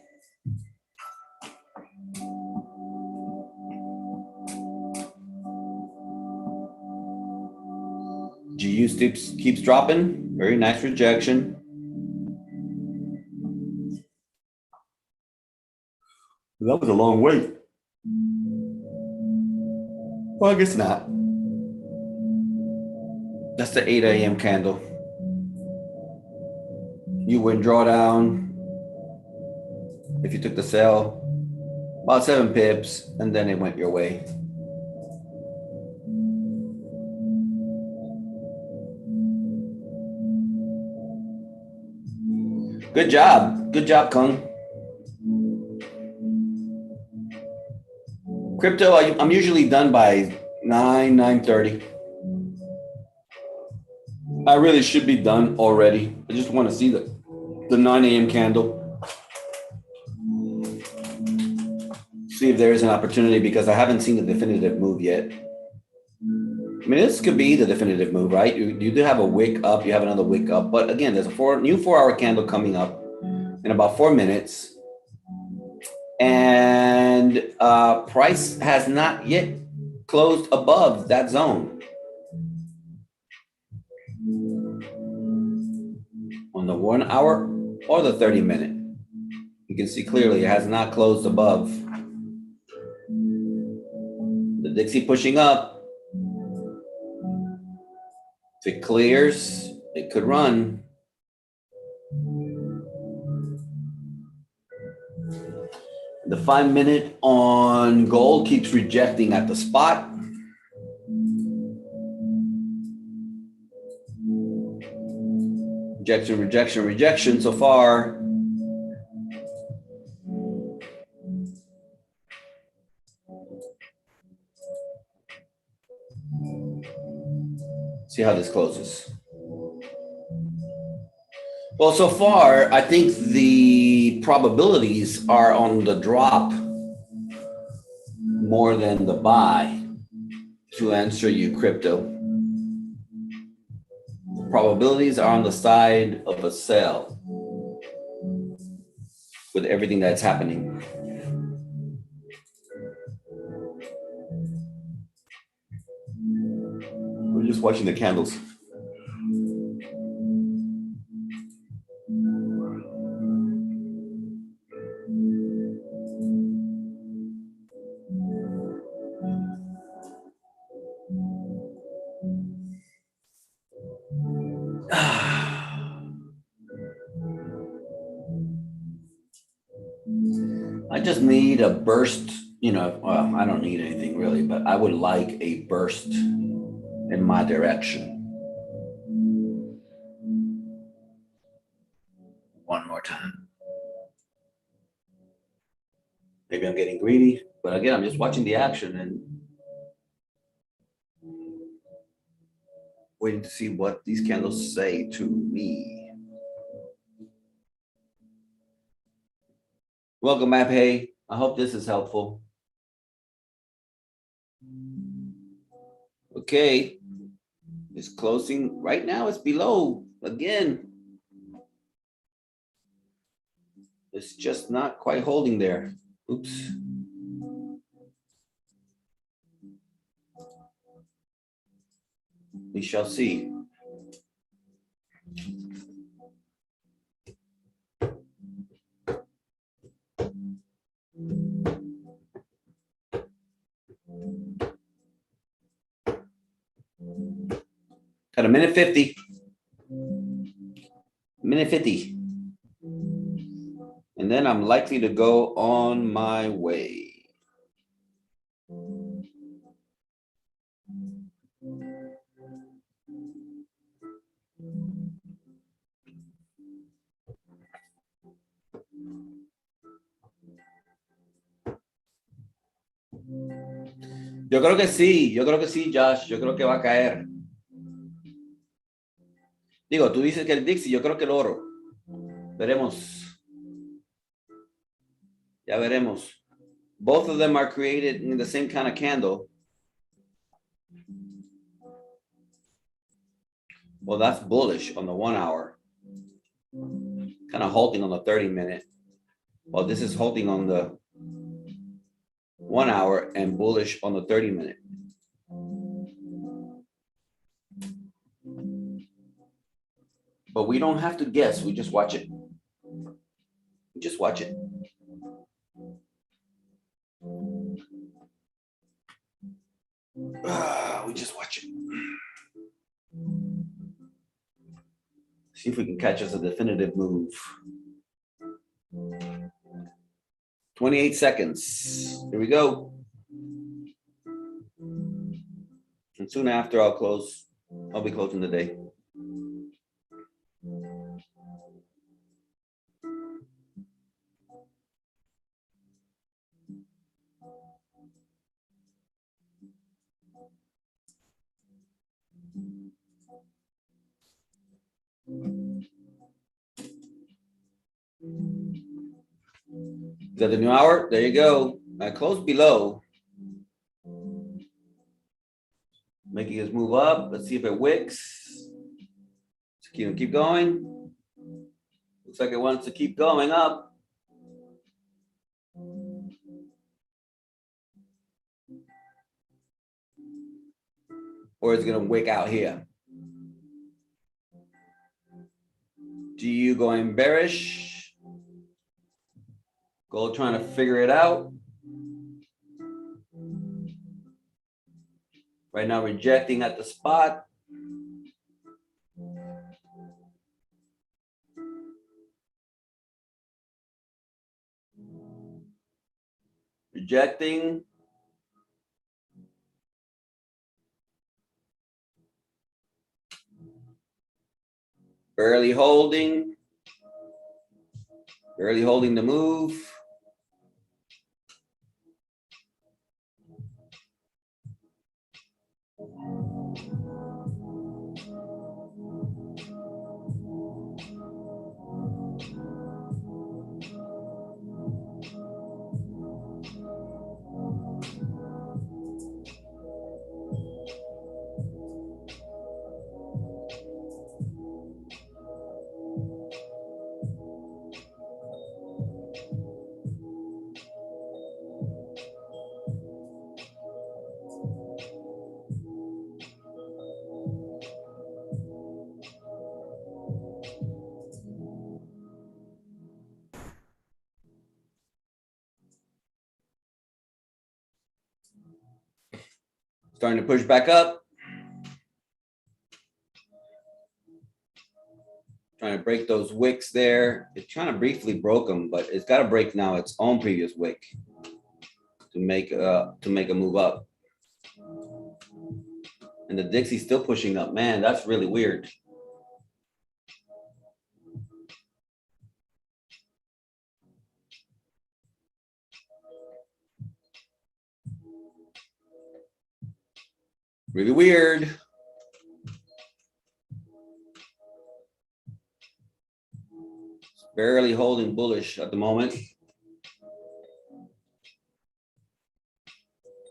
GU keeps dropping. Very nice rejection. That was a long wait. Well, I guess not. That's the 8 a.m. candle. You win drawdown. If you took the sell, about 7 pips, and then it went your way. Good job. Good job, Kung. Crypto, I'm usually done by 9:30. I really should be done already. I just want to see the 9 a.m. candle. See if there is an opportunity, because I haven't seen the definitive move yet. I mean, this could be the definitive move, right? You do have a wick up, you have another wick up, but again, there's a new 4-hour candle coming up in about 4 minutes. And price has not yet closed above that zone. On the 1 hour or the 30-minute. You can see clearly it has not closed above. The Dixie pushing up. If it clears, it could run. The 5-minute on gold keeps rejecting at the spot. Rejection, rejection, rejection so far. See how this closes. Well, so far, I think the probabilities are on the drop more than the buy, to answer you, crypto. Probabilities are on the side of a sell with everything that's happening. We're just watching the candles. I just need a burst, well, I don't need anything really, but I would like a burst in my direction. One more time. Maybe I'm getting greedy, but again, I'm just watching the action and waiting to see what these candles say to me. Welcome, Map. Hey, I hope this is helpful. Okay, it's closing right now. It's below again. It's just not quite holding there. Oops. We shall see. Got a minute 50. Minute 50. And then I'm likely to go on my way. Yo creo que sí, Josh, yo creo que va a caer. Digo, tú dices que el Dixie, yo creo que el oro. Veremos. Ya veremos. Both of them are created in the same kind of candle. Well, that's bullish on the 1 hour. Kind of halting on the 30-minute. Well, this is halting on the 1 hour and bullish on the 30-minute. But we don't have to guess. We just watch it. We just watch it. We just watch it. See if we can catch us a definitive move. 28 seconds. Here we go. And soon after, I'll be closing the day. Is that the new hour? There you go. I closed below. Making us move up. Let's see if it wicks. Keep going. Looks like it wants to keep going up. Or it's going to wick out here. GU going bearish. Gold trying to figure it out. Right now rejecting at the spot. Rejecting. Barely holding. Barely holding the move. Starting to push back up. Trying to break those wicks there. It's trying to briefly broke them, but it's got to break now its own previous wick to make a move up. And the Dixie's still pushing up. Man, that's really weird. Really weird. Barely holding bullish at the moment.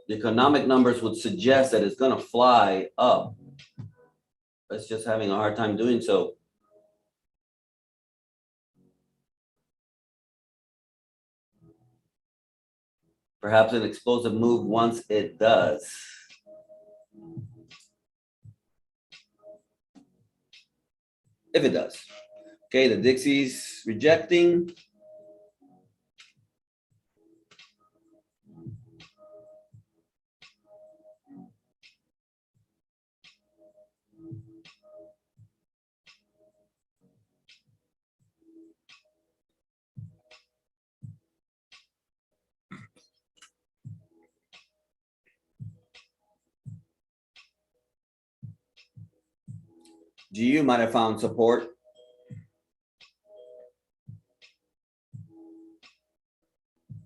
The economic numbers would suggest that it's going to fly up. It's just having a hard time doing so. Perhaps an explosive move once it does. If it does. Okay, the Dixie's rejecting. GU might have found support.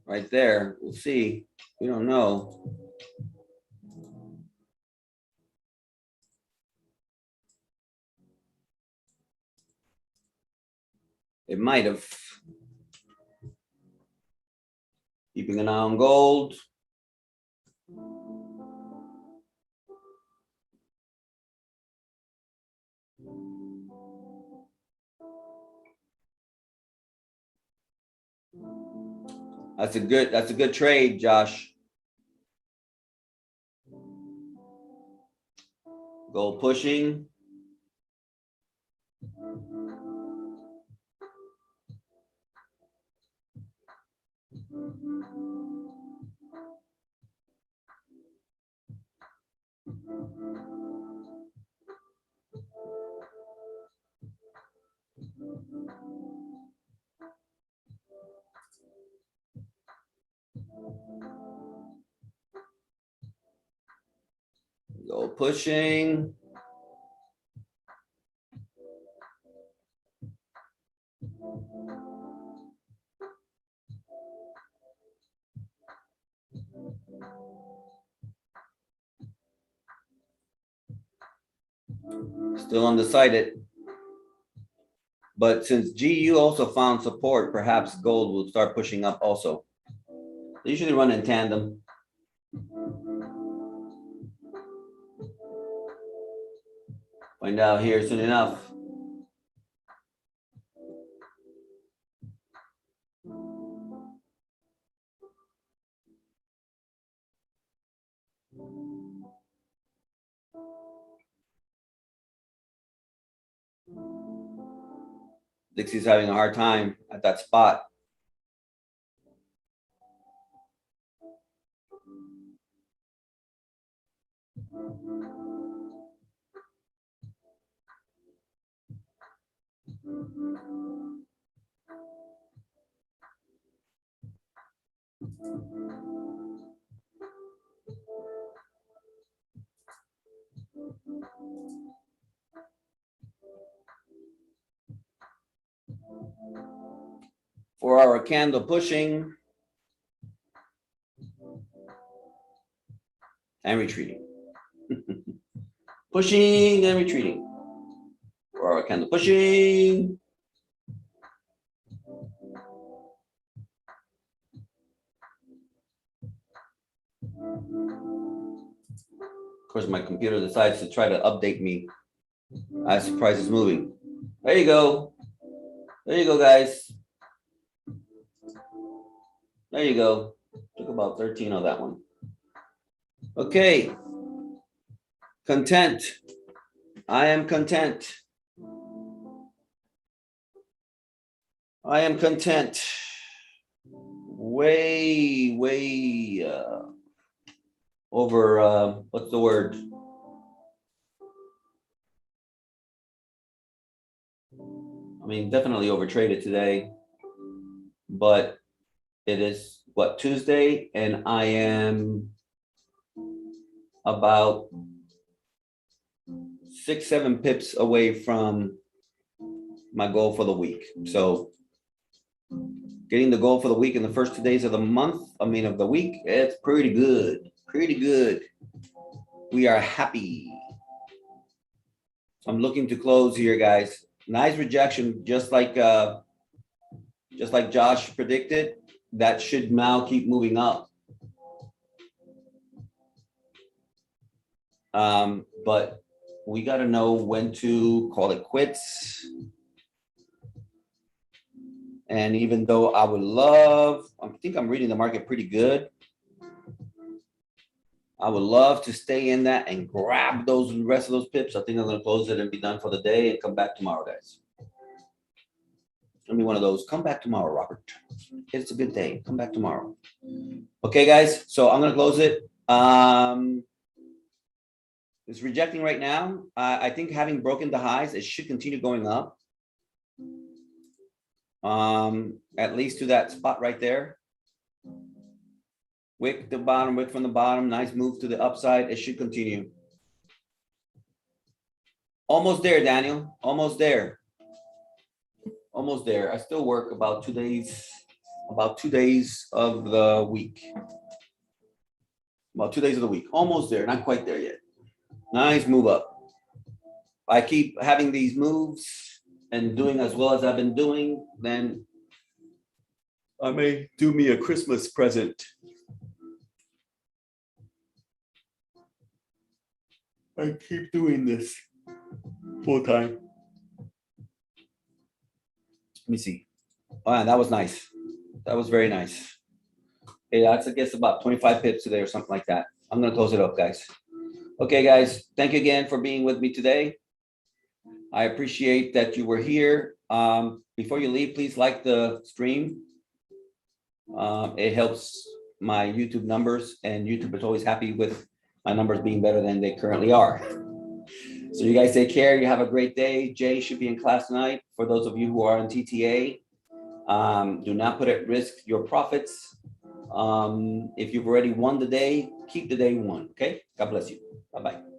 Right there. We'll see. We don't know. It might have. Keeping an eye on gold. That's a good trade, Josh. Gold pushing. Gold pushing. Still undecided. But since GU also found support, perhaps gold will start pushing up also. They usually run in tandem. Find out here soon enough. Dixie's having a hard time at that spot. For our candle pushing and retreating. Pushing and retreating. For our candle pushing. Of course, my computer decides to try to update me as the price is moving. There you go. There you go, guys. There you go. Took about 13 on that one. Okay. Content. I am content. I am content. Way over, what's the word? I mean, definitely overtraded today, but it is what, Tuesday, and I am about 6-7 pips away from my goal for the week. So getting the goal for the week in the first 2 days of the month, of the week, it's pretty good. Pretty good. We are happy. I'm looking to close here, guys. Nice rejection, just like Josh predicted. That should now keep moving up. But we got to know when to call it quits. And even though I would love, I think I'm reading the market pretty good. I would love to stay in that and grab those rest of those pips. I think I'm going to close it and be done for the day and come back tomorrow, guys. Give me one of those. Come back tomorrow, Robert. It's a good day. Come back tomorrow. Okay, guys. So I'm going to close it. It's rejecting right now. I think having broken the highs, it should continue going up. At least to that spot right there. Wick the bottom, wick from the bottom. Nice move to the upside. It should continue. Almost there, Daniel. Almost there. Almost there. I still work about 2 days. About 2 days of the week. About 2 days of the week. Almost there. Not quite there yet. Nice move up. I keep having these moves. and doing as well as I've been doing, then I may do me a Christmas present. I keep doing this full time. Let me see. Oh, that was nice. That was very nice. Okay, that's, I guess, about 25 pips today or something like that. I'm gonna close it up, guys. Okay, guys, thank you again for being with me today. I appreciate that you were here. Before you leave, please like the stream. It helps my YouTube numbers, and YouTube is always happy with my numbers being better than they currently are. So you guys take care. You have a great day. Jay should be in class tonight. For those of you who are on TTA, do not put at risk your profits. If you've already won the day, keep the day won. Okay. God bless you. Bye-bye.